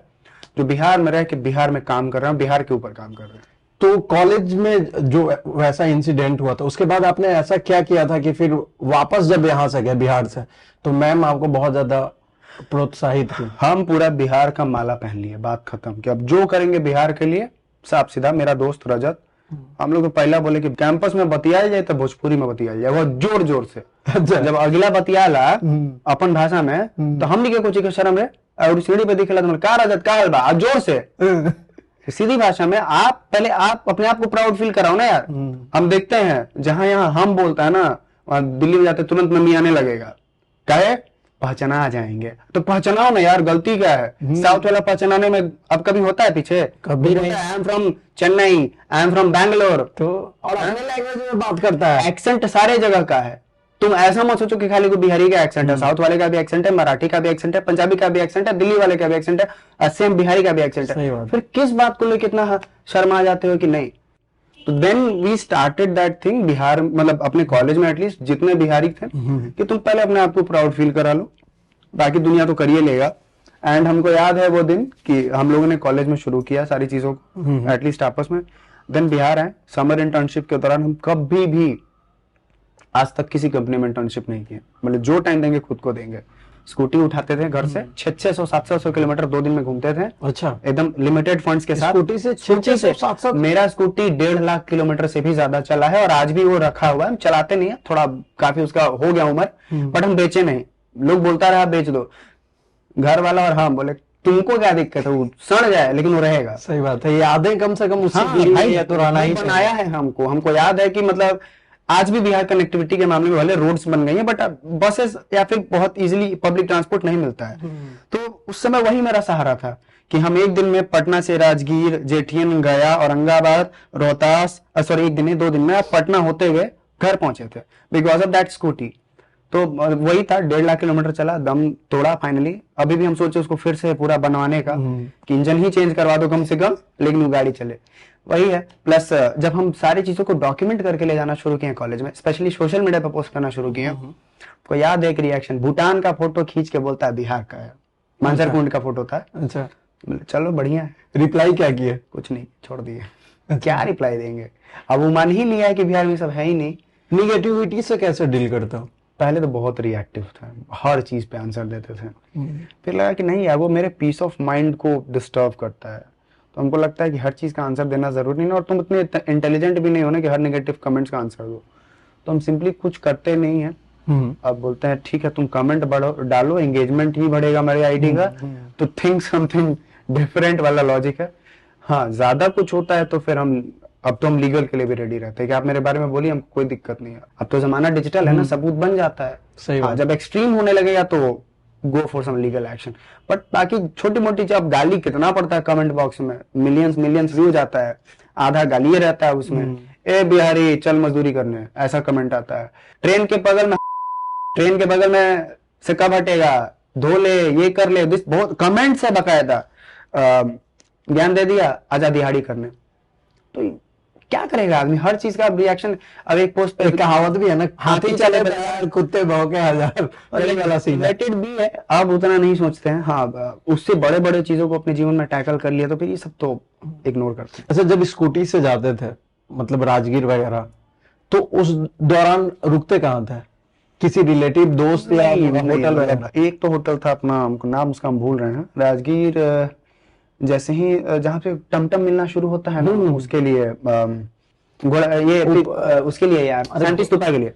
जो बिहार में रह के बिहार में काम कर रहे हैं, बिहार के ऊपर काम कर रहे हैं। तो कॉलेज में जो वैसा इंसिडेंट हुआ था, उसके बाद आपने ऐसा क्या किया था कि फिर वापस जब यहाँ से गए बिहार से, तो मैम आपको बहुत ज्यादा प्रोत्साहित की? हम पूरा बिहार का माला पहन लिए, बात खत्म, कि अब जो करेंगे बिहार के लिए साफ सीधा। मेरा दोस्त रजत, हम लोग पहला बोले कि कैंपस में बतियाई जाए तो भोजपुरी में बतियाई जाए, वो जोर जोर से। जब अगला बतियाला अपन भाषा में, तो हम के कुछ शर्म है, और सीढ़ी पे दिखेला तो का रजत का हलबा, जोर से सीधी भाषा में। आप पहले आप अपने आप को प्राउड फील कराओ ना यार। हम देखते हैं जहां यहाँ हम बोलता है ना, वहां दिल्ली में जाते तुरंत मम्मी आने लगेगा, कहे पहचाना आ जाएंगे, तो पहचानाओ ना यार, गलती क्या है? साउथ वाला पहचानाने में अब कभी होता है पीछे? कभी नहीं। I am from Chennai, I am from Bangalore, तो और अपने लैंग्वेज में बात करता है, एक्सेंट सारे जगह का है। तुम ऐसा मत सोचो कि खाली कोई बिहारी का एक्सेंट है, साउथ वाले का भी एक्सेंट है, मराठी का भी एक्सेंट है, पंजाबी का भी एक्सेंट है, दिल्ली वाले का भी एक्सेंट है, सेम बिहारी का भी एक्सेंट है। फिर किस बात को लेकर इतना शर्मा जाते हो कि नहीं? तो then we started that thing, Bihar मतलब अपने कॉलेज में एटलीस्ट जितने बिहारी थे कि तुम पहले अपने आप को प्राउड फील करा लो, बाकी दुनिया तो करिए लेगा। एंड हमको याद है वो दिन कि हम लोगों ने कॉलेज में शुरू किया सारी चीजों को एटलीस्ट आपस में। देन बिहार आए, समर इंटर्नशिप के दौरान हम कभी भी आज तक किसी कंपनी में इंटर्नशिप नहीं किया, मतलब जो टाइम देंगे खुद को देंगे। स्कूटी उठाते थे घर से 600-700 किलोमीटर 2 दिन में घूमते थे। अच्छा, एकदम लिमिटेड फंड्स के साथ। स्कूटी से 600-700? मेरा स्कूटी 1.5 लाख किलोमीटर से भी ज्यादा चला है और आज भी वो रखा हुआ है। चलाते नहीं है, थोड़ा काफी उसका हो गया उम्र, बट हम बेचे नहीं। लोग बोलता रहा बेच दो, घर वाला और हम बोले तुमको क्या दिक्कत है, वो सड़ जाए लेकिन वो रहेगा। सही बात है, यादें कम से कम उससे तो रहना ही बनाया है। हमको याद है कि मतलब आज भी बिहार कनेक्टिविटी के मामले में भले रोड्स बन गई हैं, बट बसेस या फिर बहुत इजीली पब्लिक ट्रांसपोर्ट नहीं मिलता है। तो उस समय वही मेरा सहारा था कि हम एक दिन में पटना से राजगीर, जेठियन, गया, औरंगाबाद, रोहतास, सॉरी एक दिन नहीं 2 दिन में पटना होते हुए घर पहुंचे थे बिकॉज ऑफ दैट स्कूटी। तो वही था, 1.5 लाख किलोमीटर चला, दम तोड़ा फाइनली। अभी भी हम सोचे उसको फिर से पूरा बनवाने का कि इंजन ही चेंज करवा दो कम से कम, लेकिन वो गाड़ी चले। वही है। प्लस जब हम सारी चीजों को डॉक्यूमेंट करके ले जाना शुरू किए कॉलेज में, स्पेशली सोशल मीडिया पर पोस्ट करना शुरू किए, को याद है एक रिएक्शन, भूटान का फोटो खींच के बोलता है बिहार का है, मानसर कुंड का फोटो था। अच्छा, चलो बढ़िया है। रिप्लाई क्या किए? कुछ नहीं, छोड़ दिए। क्या रिप्लाई देंगे, अब वो मान ही लिया है कि बिहार में सब है ही नहीं। निगेटिविटी से कैसे डील करते हो? पहले तो बहुत रिएक्टिव था, हर चीज पे आंसर देते थे। फिर लगा कि नहीं यार, वो मेरे पीस ऑफ माइंड को डिस्टर्ब करता है। तो हमको लगता है कि हर चीज का आंसर देना जरूरी नहीं, और तुम इतने इंटेलिजेंट भी नहीं हो ना कि हर नेगेटिव कमेंट्स का आंसर दो। तो हम सिंपली कुछ करते नहीं है। अब बोलते हैं ठीक है तुम कमेंट डालो, एंगेजमेंट ही बढ़ेगा मेरे आईडी का, तो थिंक समथिंग डिफरेंट वाला लॉजिक है। हाँ, ज्यादा कुछ होता है तो फिर अब तो हम लीगल के लिए भी रेडी रहते हैं कि आप मेरे बारे में बोलिए, हमको कोई दिक्कत नहीं है। अब तो जमाना डिजिटल है ना, सबूत बन जाता है। सही बात। जब एक्सट्रीम होने लगेगा तो go for some legal action. But बाकी छोटी मोटी जब गाली कितना पड़ता है कमेंट बॉक्स में, मिलियंस व्यू जाता है, आधा गाली रहता है उसमें। ए बिहारी चल मजदूरी करने, ऐसा कमेंट आता है। ट्रेन के बगल में से कब हटेगा, धो ले, ये कर ले, बहुत कमेंट्स है बकायदा। ज्ञान दे दिया, आजा दिहाड़ी करने। तो क्या करेगा आदमी, हर चीज का रिएक्शन। अब एक पोस्ट पे कहावत भी है ना, हाथी चले हजार कुत्ते भौंके हजार, वाला सीन रिलेटेड भी है। अब उतना नहीं सोचते हैं। हाँ, उससे बड़े बड़े चीजों को अपने जीवन में टैकल कर लिया तो फिर ये सब तो इग्नोर करते हैं। अच्छा, जब स्कूटी से जाते थे मतलब राजगीर वगैरह, तो उस दौरान रुकते कहाँ थे? किसी रिलेटिव, दोस्त या होटल वगैरह? एक तो होटल था अपना, हमको नाम उसका हम भूल रहे हैं, राजगीर जैसे ही जहाँ पे टमटम मिलना शुरू होता है ना, उसके लिए उसके लिए यार शांति स्तूपा के लिए।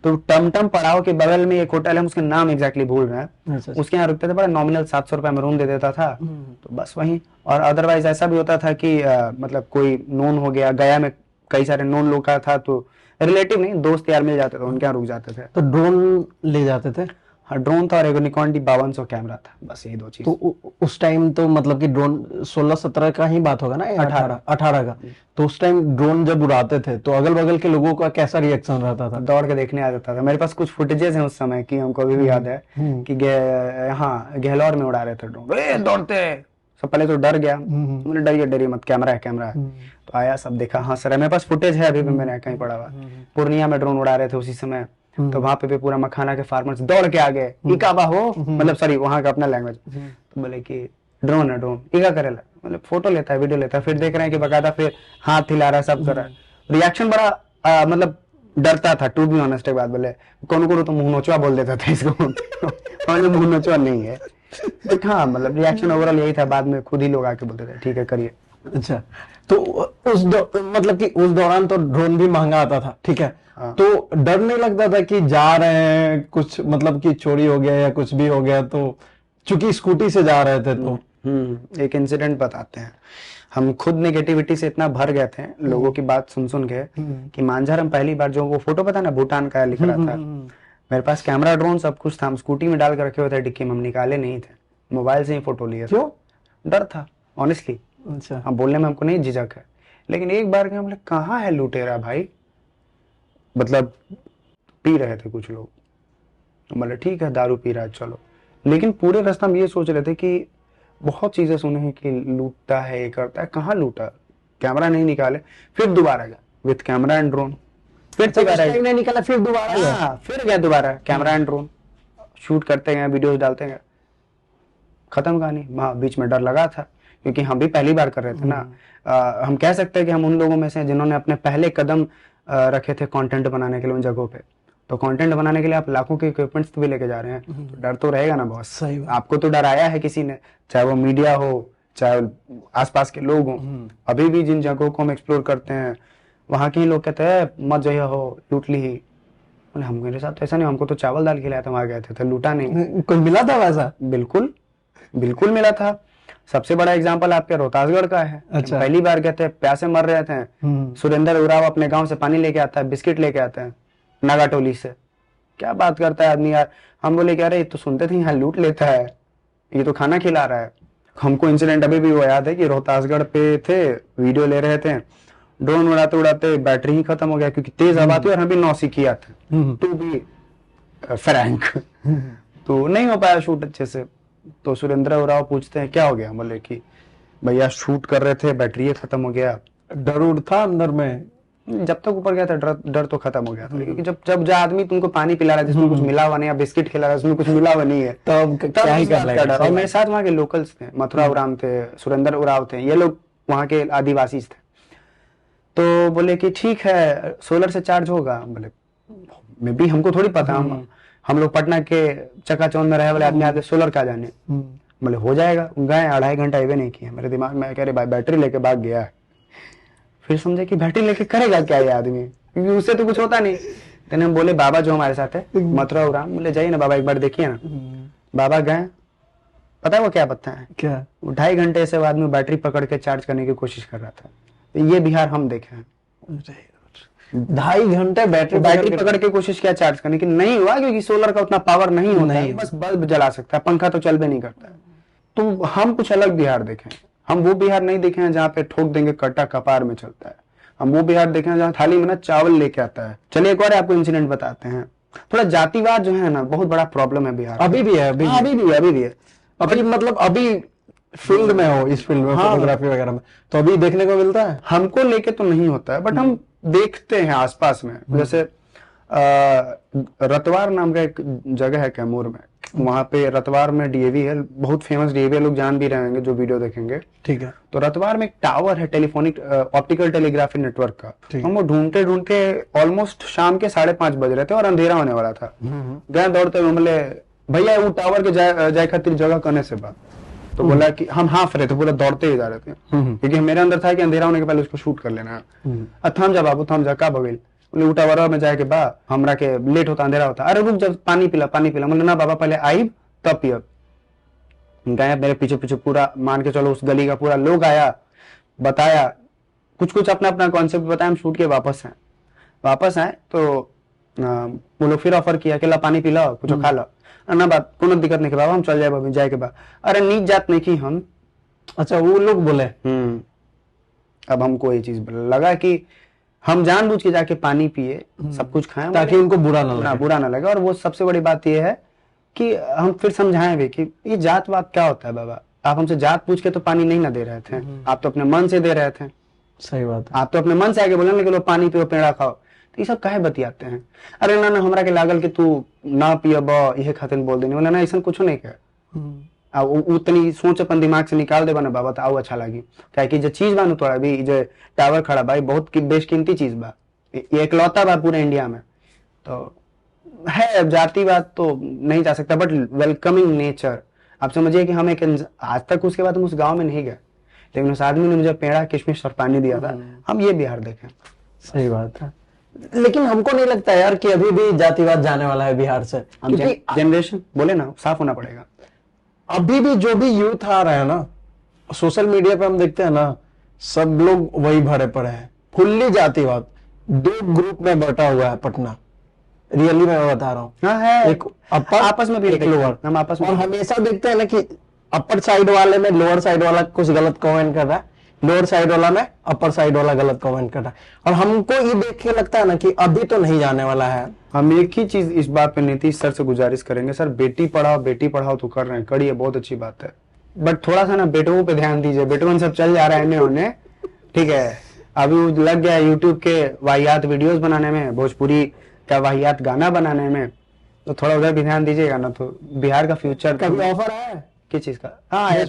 तो टमटम पड़ाव के बगल में एक होटल है, हम उसका नाम एग्जैक्टली भूल रहे हैं। उसके यहाँ रुकते थे, बड़ा नॉमिनल 700 रुपए में रूम दे देता था, तो बस वहीं। और अदरवाइज ऐसा भी होता था कि मतलब कोई नोन हो गया, गया में कई सारे नोन लोग का था, तो रिलेटिव नहीं दोस्त यार मिल जाते थे, उनके यहाँ रुक जाते थे। तो ड्रोन ले जाते थे? हाँ, ड्रोन था और एक निकॉन D5200 कैमरा था, बस यही 2 चीज। तो उस टाइम तो मतलब कि ड्रोन 16-17 का ही बात होगा ना, 18 का। तो उस टाइम ड्रोन जब उड़ाते थे तो अगल बगल के लोगों का कैसा रिएक्शन रहता था? दौड़ के देखने आ जाता था। मेरे पास कुछ फुटेजेस हैं उस समय की, हमको अभी भी याद है कि गहलोर में उड़ा रहे थे ड्रोन, दौड़ते सब। पहले तो डर गया, मैंने डरिए मत, कैमरा है। तो आया, सब देखा, हाँ सर मेरे पास फुटेज है, अभी भी मैंने कहीं पड़ा हुआ। पूर्णिया में ड्रोन उड़ा रहे थे उसी समय, तो वहां पे भी पूरा मखाना के फार्मर्स दौड़ के आ गए, इकाबा हो, मतलब सॉरी वहां का अपना लैंग्वेज। तो बोले कि ड्रोन है, ड्रोन इका करेला, मतलब फोटो लेता है, वीडियो लेता है। फिर देख रहे हैं कि बकायदा फिर हाथ हिला रहा है, सब कर रहा है। रिएक्शन बड़ा मतलब डरता था, टू बी ऑनेस्ट। एक बात बोले कौन को तो मुंह नोचवा बोल देता था इसको, और मुंह नोचवा नहीं है, बट हाँ मतलब रिएक्शन ओवरऑल यही था। बाद में खुद ही लोग आके बोलते थे ठीक है करिए। अच्छा, तो मतलब कि उस दौरान तो ड्रोन भी महंगा आता था, ठीक है। हाँ। तो डर नहीं लगता था कि जा रहे हैं कुछ मतलब कि चोरी हो गया या कुछ भी हो गया? तो चूंकि स्कूटी से जा रहे थे तो एक इंसिडेंट बताते हैं। हम खुद नेगेटिविटी से इतना भर गए थे लोगों की बात सुन के कि मांझर हम पहली बार, जो वो फोटो पता ना भूटान का लिख रहा था, मेरे पास कैमरा, ड्रोन सब कुछ था, हम स्कूटी में डाल कर रखे हुए थे डिक्की में, हम निकाले नहीं थे, मोबाइल से ही फोटो लिए। क्यों? डर था ऑनेस्टली। अच्छा, हम बोलने में हमको नहीं झिझक है, लेकिन एक बार हम कहाँ है लुटेरा भाई, मतलब पी रहे थे कुछ लोग, मतलब ठीक है दारू पी रहा है चलो, लेकिन पूरे रास्ते हम ये सोच रहे थे कि बहुत चीजें सुने हैं कि लूटता है, ये करता है, कहाँ लूटा, कैमरा नहीं निकाले, फिर दोबारा गया विथ कैमरा एंड ड्रोन, फिर नहीं निकाला, फिर दोबारा गया, फिर गया दोबारा कैमरा एंड ड्रोन, शूट करते गए, वीडियोस डालते गए, खत्म कहानी। वहाँ बीच में डर लगा था क्योंकि हम भी पहली बार कर रहे थे ना। हम कह सकते हैं कि हम उन लोगों में से जिन्होंने अपने पहले कदम रखे थे कंटेंट बनाने के लिए उन जगहों पे। तो कंटेंट बनाने के लिए आप लाखों के इक्विपमेंट्स भी लेके जा रहे हैं, तो डर तो रहेगा ना बहुत। सही बात। आपको तो डर आया है किसी ने, चाहे वो मीडिया हो चाहे आसपास के लोग हों। अभी भी जिन जगहों को हम एक्सप्लोर करते हैं वहां के ही लोग कहते हैं मत जइया हो, लूट ली ही। बोले हम, मेरे साथ तो ऐसा नहीं, हमको तो चावल दाल खिलाया था, वहां गए थे तो लूटा नहीं। कोई मिला था वैसा? बिल्कुल बिल्कुल मिला था। सबसे बड़ा एग्जाम्पल आपके रोहतासगढ़ का है। अच्छा। पहली बार गए थे, प्यासे मर रहे थे, सुरेंद्र उराव अपने गांव से पानी लेके आता है, बिस्किट लेके आता है नागा टोली से। क्या बात करता है आदमी यार। हम बोले क्या, अरे ये तो सुनते थे यहाँ लूट लेता है, ये तो खाना खिला रहा है। हमको इंसिडेंट अभी भी वो याद है कि रोहतासगढ़ पे थे, वीडियो ले रहे थे, ड्रोन उड़ाते उड़ाते बैटरी ही खत्म हो गया क्योंकि तेज हवा थी और हम भी 9 सीखिया थे, तो भी फ्रैंक तो नहीं हो पाया शूट अच्छे से। तो सुरेंद्र उराव पूछते हैं क्या हो गया, बोले कि भैया शूट कर रहे थे बैटरी खत्म हो गया। डर उड़ था अंदर में? जब तक ऊपर गया था डर तो खत्म हो गया था, क्योंकि जब जो आदमी तुमको पानी पिला रहा है जिसमें कुछ मिला हुआ नहीं, या बिस्किट खिला रहा है उसमें कुछ मिला हुआ नहीं है, तब क्या ही कर लेगा। और मेरे साथ वहाँ के लोकल्स थे, मथुरा उराम थे, सुरेंद्र उराव थे, ये लोग वहाँ के आदिवासी थे। तो बोले कि ठीक है सोलर से चार्ज होगा। बोले मैं भी, हमको थोड़ी पता, हम लोग पटना के चकाचौंध में रहे वाले आदमी आते, सोलर का जाने। बोले हो जाएगा। गए, 2.5 घंटा आइवे नहीं किया। मेरे दिमाग में कह रहे भाई बैटरी लेके भाग गया है। फिर समझे कि बैटरी लेके करेगा क्या ये आदमी, क्योंकि उससे तो कुछ होता नहीं। तो हम बोले बाबा जो हमारे साथ है मथुरा उराम, बोले जाइए ना बाबा एक बार देखिए ना। बाबा गए, पता है वो क्या बताया है? क्या? 2.5 घंटे से आदमी बैटरी पकड़ के चार्ज करने की कोशिश कर रहा था। तो ये बिहार हम देखे हैं। 2.5 घंटे बैटरी पकड़ के कोशिश किया चार्ज करने की, नहीं हुआ क्योंकि सोलर का उतना पावर नहीं होता है, बस बल्ब जला सकता है, पंखा तो चल भी नहीं करता है। तो हम कुछ अलग बिहार देखे, हम वो बिहार नहीं देखे हैं जहाँ पे ठोक देंगे कट्टा कपार में चलता है। हम वो बिहार देखे हैं जहाँ थाली में ना चावल लेके आता है। चलिए एक और आपको इंसिडेंट बताते हैं। थोड़ा जातिवाद जो है ना बहुत बड़ा प्रॉब्लम है बिहार। अभी भी है? अभी भी है। अभी मतलब अभी फील्ड में हो, इस फील्ड में, फोटोग्राफी वगैरह में, तो अभी देखने को मिलता है? हमको लेके तो नहीं होता है, बट हम देखते हैं आसपास में। जैसे रतवार नाम का एक जगह है कैमूर में, वहां पे रतवार में डीएवी है, बहुत फेमस डीएवी, लोग जान भी रहेंगे जो वीडियो देखेंगे। ठीक है। तो रतवार में एक टावर है टेलीफोनिक ऑप्टिकल टेलीग्राफी नेटवर्क का। हम वो ढूंढते ढूंढते ऑलमोस्ट शाम के 5:30 बज रहे थे और अंधेरा होने वाला था। गए दौड़ते हुए, बोले भैया वो टावर के जाए खातिर जगह करने से बात। तो बोला कि हम हाफ रहे थे, बोला दौड़ते ही जा रहे थे क्योंकि मेरे अंदर था कि अंधेरा होने के पहले उसको शूट कर लेना है। थम जा बाबू थम जा, का बगल बोले टावर में जाए के बा हमरा के लेट होता, अंधेरा होता। अरे रुक, जब पानी पिला बोले ना बाबा पहले आई तब पियब। गए, मेरे पीछे पीछे पूरा मान के चलो उस गली का पूरा लोग आया, बताया कुछ अपना अपना कॉन्सेप्ट बताया। हम शूट के वापस आए तो वो लोग फिर ऑफर किया कि ला पानी पिलाओ कुछ खा लो ना, बात कोनो दिक्कत नहीं के बाबा हम चल जाए अभी जाए के बाद। अरे नीच जात नहीं की हम। अच्छा वो लोग बोले? अब हमको ये चीज लगा कि हम जानबूझ के जाके पानी पिए, सब कुछ खाएं ताकि उनको बुरा ना लगे। और वो सबसे बड़ी बात ये है कि हम फिर समझाएं भी कि ये जात वात क्या होता है बाबा, आप हमसे जात पूछ के तो पानी नहीं ना दे रहे थे, आप तो अपने मन से दे रहे थे। सही बात है। आप तो अपने मन से आके बोले कि पानी पियो पेड़ा खाओ, ये सब काहे बतियाते हैं। अरे ना हमरा के लागल कि तू ना पियब यही खातिर बोल देने वाला ना, ऐसा कुछ नहीं कह। उतनी सोच अपन दिमाग से निकाल देबा ना बाबा तो आओ अच्छा लगी। क्या कि जो चीज बा तोड़ा भी जो टावर खड़ा भाई बहुत बेशकीमती चीज बा, ये एकलौता बा पूरे इंडिया में। तो है जातिवाद तो नहीं जा सकता, बट वेलकमिंग नेचर। आप समझिए कि हम एक आज तक उसके बाद हम उस गांव में नहीं गए, लेकिन उस आदमी ने मुझे पेड़ा किशमिश और पानी दिया था। हम ये बिहार देखें। सही बात है। लेकिन हमको नहीं लगता यार कि अभी भी जातिवाद जाने वाला है बिहार से, क्योंकि जनरेशन बोले ना साफ होना पड़ेगा। अभी भी जो भी यूथ आ रहा है ना, सोशल मीडिया पे हम देखते हैं ना, सब लोग वही भरे पड़े हैं, फुल्ली जातिवाद। 2 ग्रुप में बटा हुआ है पटना, रियली मैं बता रहा हूँ। हाँ है, एक अपर आपस में भी एक लोअर। हम आपस में और हमेशा देखते हैं ना कि अपर साइड वाले में लोअर साइड वाला कुछ गलत कमेंट कर रहा है, लोअर साइड वाला में अपर साइड वाला गलत कमेंट कर रहा है। और हमको ये देख के लगता है ना कि अभी तो नहीं जाने वाला है, हम एक ही चीज इस बात पे नीतीश सर से गुजारिश करेंगे, सर बेटी पढ़ाओ तो कर रहे हैं, करिए, बहुत अच्छी बात है, बट थोड़ा सा ना बेटों पे ध्यान दीजिए। बेटों सब चल जा रहा है इन्हें उन्हें, ठीक है, अभी वो लग गया यूट्यूब के वाहियात वीडियोस बनाने में, भोजपुरी का वाहियात गाना बनाने में, तो थोड़ा उधर भी ध्यान दीजिएगा ना, तो बिहार का फ्यूचर। कभी ऑफर आया है किस चीज का? हाँ आया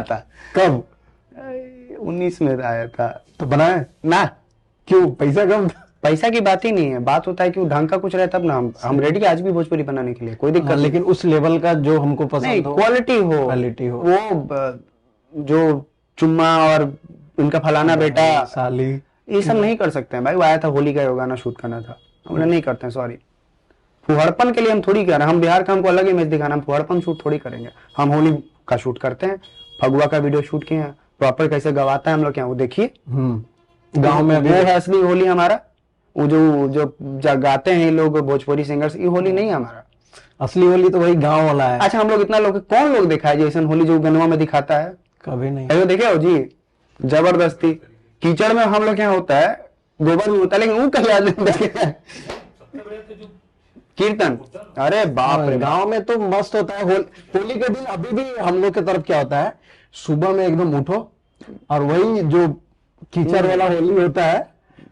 था। कब? 19 में आया था। तो बनाए ना, क्यों? पैसा कम था? पैसा की बात ही नहीं है, बात होता है कि वो ढंग का कुछ रहे तब ना, हम रेडी है आज भी भोजपुरी बनाने के लिए, कोई दिक्कत नहीं। लेकिन उस लेवल का जो हमको नहीं, पसंद हो, क्वालिटी हो वो जो चुम्मा और उनका फलाना बेटा साली, ये सब नहीं कर सकते हैं भाई। वो आया था होली का गाना शूट करना था, हमने नहीं करते हैं, सॉरी। फुहड़पन के लिए हम थोड़ी कर रहे हैं, हम बिहार का हमको अलग इमेज दिखाना, हम फुहड़पन शूट थोड़ी करेंगे। हम होली का शूट करते हैं, फगुआ का वीडियो शूट किए हैं, प्रॉपर कैसे गवाता है हम लोग क्या, वो देखिए। गांव में वो है असली होली हमारा, वो जो गाते हैं ये लोग भोजपुरी सिंगर्स, ये होली नहीं है हमारा। असली होली तो वही गांव वाला है। अच्छा, हम लोग इतना लोग, कौन लोग देखा है जैसे होली जो गनवा में दिखाता है? कभी नहीं देखे हो जी? जबरदस्ती कीचड़ में हम लोग यहाँ होता है, गोबर में होता है, लेकिन वो कहीं आज नहीं देखे कीर्तन। अरे बाप रे, गांव में तो मस्त होता है। होली के दिन अभी भी हम लोग की तरफ क्या होता है, सुबह में एकदम उठो और वही जो कीचड़ वाला होली होता है,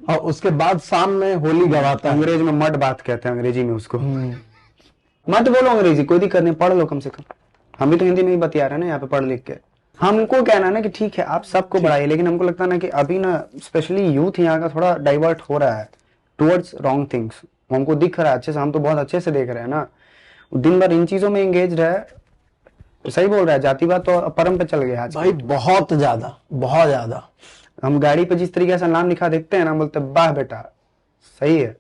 और उसके बाद शाम में होली गवाता है। अंग्रेज में मड बात कहते हैं, अंग्रेजी में उसको। मत बोलो अंग्रेजी, कोई दिक्कत नहीं, पढ़ लो कम से कम। हम भी तो हिंदी में ही बतिया रहे हैं ना यहाँ पे पढ़ लिख के। हमको कहना है ना कि ठीक है आप सबको बढ़ाइए, लेकिन हमको लगता है ना कि अभी ना स्पेशली यूथ यहाँ का थोड़ा डाइवर्ट हो रहा है टुवर्ड्स रॉन्ग थिंग्स। हमको दिख रहा है अच्छे से, हम तो बहुत अच्छे से देख रहे हैं ना, दिन भर इन चीजों में एंगेज है। तो सही बोल रहा है, जातिवाद तो परम पे चल गया आज भाई, बहुत ज्यादा। हम गाड़ी पे जिस तरीके से नाम लिखा देखते हैं ना, बोलते वाह बेटा, सही है,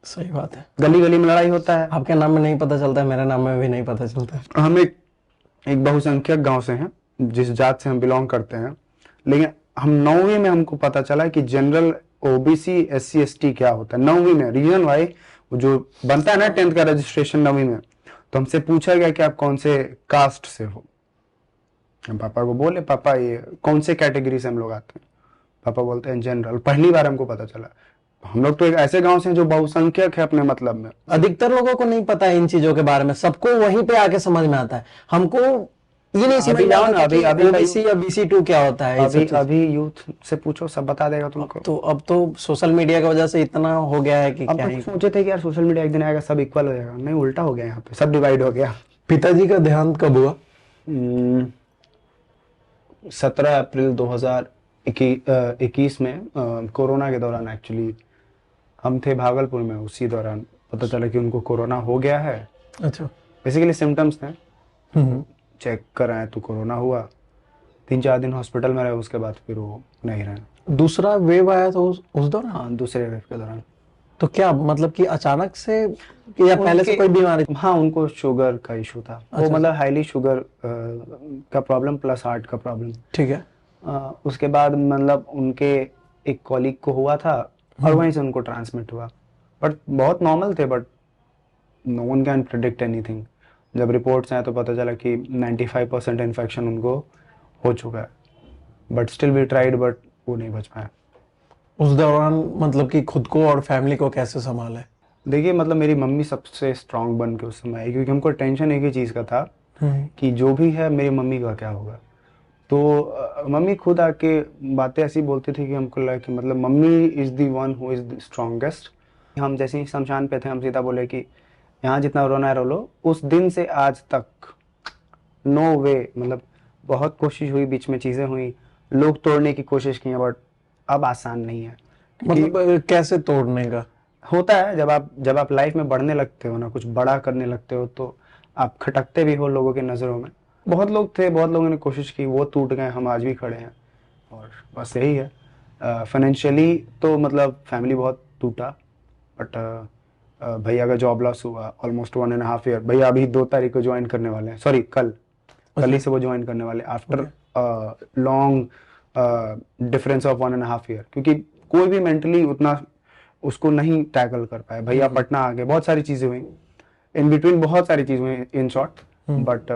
सही बात है। गली गली में लड़ाई होता है। आपके नाम में नहीं पता चलता है, मेरे नाम में भी नहीं पता चलता है। हम एक बहुसंख्यक गांव से हैं, जिस जात से हम बिलोंग करते हैं, लेकिन हम 9वीं में हमको पता चला कि जनरल ओबीसी SC ST क्या होता है 9वीं में। रीजन वाई जो बनता है ना 10th का रजिस्ट्रेशन 9वीं में, तो हमसे पूछा गया कि आप कौन से कास्ट से हो। हम पापा को बोले, पापा ये कौन से कैटेगरी से हम लोग आते हैं? पापा बोलते हैं जनरल। पहली बार हमको पता चला। हम लोग तो एक ऐसे गांव से जो बहुसंख्यक है अपने मतलब में। अधिकतर लोगों को नहीं पता है इन चीजों के बारे में, सबको वहीं पे आके समझ में आता है। हमको ये नहीं समझ में आता कि ओबीसी या BC2 क्या होता है। अभी यूथ से पूछो, सब बता देगा तुमको। अब तो सोशल मीडिया की वजह से इतना हो गया है कि अब तो सोचे थे कि यार सोशल मीडिया एक दिन आएगा सब इक्वल हो जाएगा, नहीं उल्टा हो गया, यहाँ पे सब डिवाइड हो गया। पिताजी का देहांत कब हुआ? 17 अप्रैल 2021 में, कोरोना के दौरान। एक्चुअली हम थे भागलपुर में, उसी दौरान पता चला कि उनको कोरोना हो गया है। अच्छा। बेसिकली सिम्टम्स थे, चेक कराए तो कोरोना हुआ, 3-4 दिन हॉस्पिटल में रहे, उसके बाद फिर वो नहीं रहे। दूसरा वेव आया तो उस दौरान? हाँ, दूसरे वेव के दौरान। तो क्या मतलब कि अचानक से या पहले से कोई बीमारी? हाँ, उनको शुगर का इशू था। अच्छा, वो मतलब हाईली शुगर का प्रॉब्लम प्लस हार्ट का प्रॉब्लम। ठीक है। उसके बाद मतलब उनके एक कॉलीग को हुआ था और वहीं से उनको ट्रांसमिट हुआ, बट बहुत नॉर्मल थे, but no one can predict anything. जब रिपोर्ट्स आए तो पता चला कि 95% इन्फेक्शन उनको हो चुका है, but still we tried, but वो नहीं बच पाया। उस दौरान मतलब कि खुद को और फैमिली को कैसे संभाले? देखिए मतलब मेरी मम्मी सबसे स्ट्रांग बन के उस समय आई, क्योंकि हमको टेंशन एक ही चीज़ का था कि जो भी है मेरी मम्मी का क्या होगा। तो मम्मी खुद आके बातें ऐसी बोलती थी कि हमको लगा कि मतलब mummy is the one who is the strongest. हम जैसे ही शमशान पे थे, हम सीधा बोले कि यहाँ जितना रोना है रो लो। उस दिन से आज तक नो वे, मतलब बहुत कोशिश हुई, बीच में चीज़ें हुई, लोग तोड़ने की कोशिश की हैं, बट अब आसान नहीं है। मतलब कैसे तोड़ने का? होता है जब आप लाइफ में बढ़ने लगते हो ना, कुछ बड़ा करने लगते हो, तो आप खटकते भी हो लोगों की नज़रों में। बहुत लोग थे, बहुत लोगों ने कोशिश की, वो टूट गए, हम आज भी खड़े हैं, और बस यही है। फाइनेंशियली तो मतलब फैमिली बहुत टूटा, बट भैया का जॉब लॉस हुआ ऑलमोस्ट 1.5 ईयर। भैया अभी 2 तारीख को ज्वाइन करने वाले हैं, सॉरी कल ही से वो ज्वाइन करने वाले, after long difference of 1.5 year, क्योंकि कोई भी मेंटली उतना उसको नहीं टैकल कर पाया। भैया पटना आ गए, बहुत सारी चीजें हुई इन बिटवीन, बहुत सारी चीजें हुई in short, but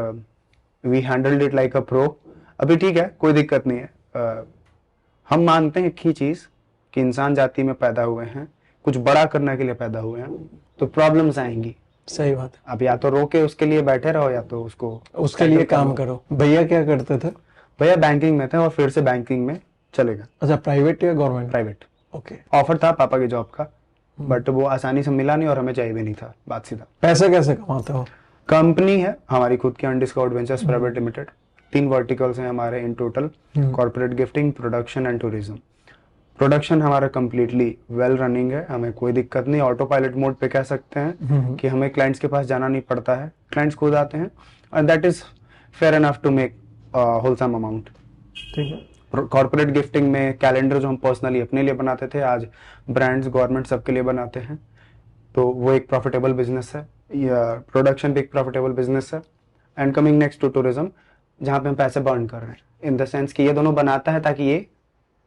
we handled it like a pro. अभी ठीक है, कोई दिक्कत नहीं है। हम मानते हैं एक ही चीज कि इंसान जाति में पैदा हुए हैं, कुछ बड़ा करने के लिए पैदा हुए हैं, तो प्रॉब्लम्स आएंगी। सही बात है। अब या तो रोके उसके लिए बैठे रहो या तो उसको उसके लिए काम करो। भैया क्या करते थे? भैया बैंकिंग में थे और फिर से बैंकिंग में चले गए। अच्छा, प्राइवेट या गवर्नमेंट? प्राइवेट। ओके। ऑफर था पापा की जॉब का, बट वो आसानी से मिला नहीं और हमें चाहिए भी नहीं था, बात सीधा। पैसे कैसे कमाते हो? कंपनी है हमारी खुद की, undiscovered ventures private limited. 3 verticals हैं हमारे in total, corporate gifting, production and tourism. Production हमारा कंप्लीटली वेल रनिंग है, हमें कोई दिक्कत नहीं, ऑटो पायलट मोड पे कह सकते हैं कि हमें क्लाइंट्स के पास जाना नहीं पड़ता है, क्लाइंट्स खुद आते हैं, and that is fair enough to make wholesome amount. ठीक है। कॉर्पोरेट गिफ्टिंग में कैलेंडर जो हम पर्सनली अपने लिए बनाते थे, आज ब्रांड्स गवर्नमेंट सबके लिए बनाते हैं, तो वो एक प्रॉफिटेबल बिजनेस है। प्रोडक्शन भी एक प्रॉफिटेबल बिजनेस है। And coming next to tourism, जहाँ पे हम पैसे बर्न कर रहे हैं, इन द सेंस कि ये दोनों बनाता है ताकि ये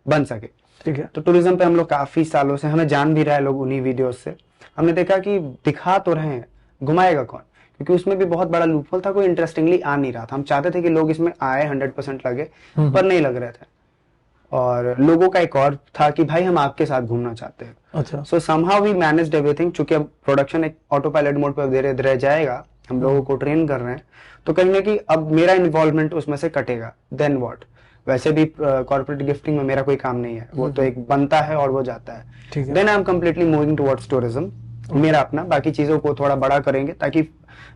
बन सके। ठीक है। तो टूरिज्म पे हम लोग काफी सालों से, हमें जान भी रहा है लोग उन्हीं वीडियोस से। हमने देखा कि दिखा तो रहे हैं, घुमाएगा कौन, क्योंकि उसमें भी बहुत बड़ा लूपहोल था, कोई इंटरेस्टिंगली आ नहीं रहा था। हम चाहते थे कि लोग इसमें आए, 100% लगे, पर नहीं लग रहे थे। और लोगों का एक और था कि भाई हम आपके साथ घूमना चाहते हैं। अच्छा। So somehow we managed everything. चूंकि अब प्रोडक्शन एक ऑटो पायलट मोड पर धीरे धीरे जाएगा, हम लोगों को ट्रेन कर रहे हैं, तो कहीं ना कहीं अब मेरा इन्वॉल्वमेंट उसमें से कटेगा। देन व्हाट, वैसे भी कॉर्पोरेट गिफ्टिंग में मेरा कोई काम नहीं है, वो तो एक बनता है और वो जाता है। Then I am completely moving towards tourism, मेरा अपना। बाकी चीजों को थोड़ा बड़ा करेंगे ताकि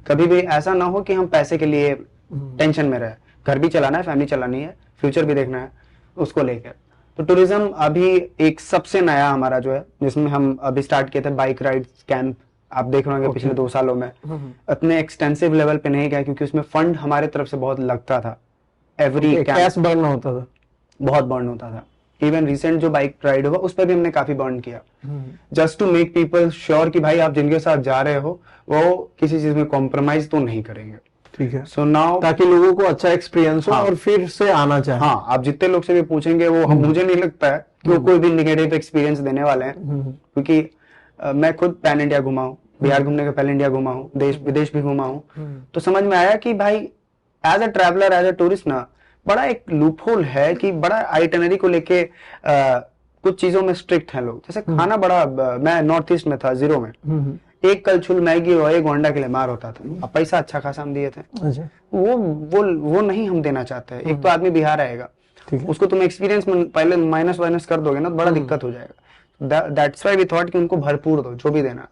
कभी भी ऐसा ना हो कि हम पैसे के लिए टेंशन में रहे। घर भी चलाना है, फैमिली चलानी है, फ्यूचर भी देखना है, उसको लेकर। तो टूरिज्म अभी एक सबसे नया हमारा जो है, जिसमें हम अभी स्टार्ट किए थे बाइक राइड्स कैंप। आप देख रहे होंगे पिछले 2 सालों में इतने एक्सटेंसिव लेवल पे नहीं गया, क्योंकि उसमें फंड हमारे तरफ से बहुत लगता था। एवरी कैश बर्न होता था, बहुत बर्न होता था। इवन रिसेंट जो बाइक राइड हुआ उस पर भी हमने काफी बर्न किया, just to make people sure कि भाई आप जिनके साथ जा रहे हो वो किसी चीज में कॉम्प्रोमाइज तो नहीं करेंगे। ठीक है। सो नाउ, ताकि लोगों को अच्छा एक्सपीरियंस हो और फिर से आना चाहे। हाँ, आप जितने लोग से भी पूछेंगे वो मुझे नहीं लगता है कि वो कोई भी निगेटिव एक्सपीरियंस देने वाले हैं, क्योंकि मैं खुद पैन इंडिया घुमा हूँ, बिहार घूमने के पहले इंडिया घुमा हूँ, देश विदेश भी घुमा हूँ। तो समझ में आया कि भाई as a traveller, as a tourist ना, बड़ा एक लूपहोल है कि बड़ा आइटनरी को लेके कुछ चीजों में स्ट्रिक्ट हैं लोग। जैसे खाना बड़ा, मैं नॉर्थ ईस्ट में था, 0 में एक कलछुल मैगी और 1 अंडा के लिए मार होता था। अब पैसा अच्छा खासा हम दिए थे। अच्छा। वो नहीं हम देना चाहते हैं। एक तो आदमी बिहार आएगा, उसको तुम एक्सपीरियंस में पहले माइनस कर दोगे ना, तो बड़ा दिक्कत हो जाएगा। दैट्स व्हाई वी थॉट कि उनको भरपूर दो, जो भी देना,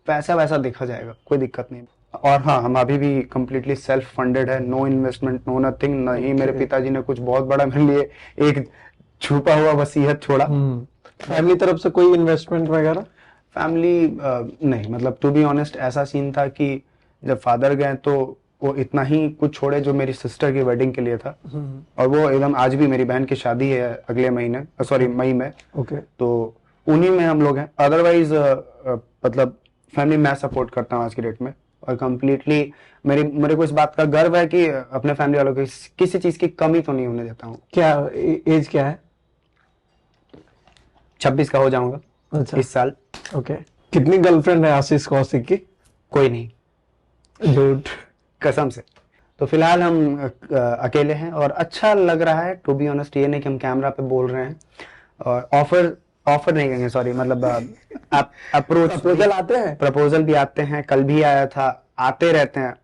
पैसा वैसा देखा जाएगा, कोई दिक्कत नहीं। और हाँ, हम अभी भी कंप्लीटली सेल्फ फंडेड है, नो इन्वेस्टमेंट, नो नथिंग। नहीं मेरे पिताजी ने कुछ बहुत बड़ा मेरे लिए एक छुपा हुआ वसीयत छोड़ा। फैमिली तरफ से कोई इन्वेस्टमेंट वगैरह? फैमिली नहीं, मतलब टू बी ऑनेस्ट ऐसा सीन था कि जब फादर गए तो वो इतना ही कुछ छोड़े जो मेरी सिस्टर की वेडिंग के लिए था, और वो एकदम, आज भी मेरी बहन की शादी है अगले महीने, सॉरी मई में। ओके। तो उन्हीं में हम लोग हैं। अदरवाइज मतलब फैमिली मैं सपोर्ट करता हूँ आज की डेट में, और कंप्लीटली मेरे को इस बात का गर्व है कि अपने फैमिली वालों को किसी चीज की कमी तो नहीं होने देता हूँ। क्या एज क्या है? 26 का हो जाऊंगा। अच्छा। इस साल। ओके। कितनी गर्लफ्रेंड है आशीष कौशिक की? कोई नहीं, झूठ, कसम से। तो फिलहाल हम अकेले हैं और अच्छा लग रहा है, टू बी ऑनेस्ट। ये नहीं कि हम कैमरा पे बोल रहे हैं, और ऑफर नहीं कहेंगे, सॉरी, मतलब प्रपोजल आते हैं, प्रपोजल भी आते हैं, कल भी आया था, आते रहते हैं।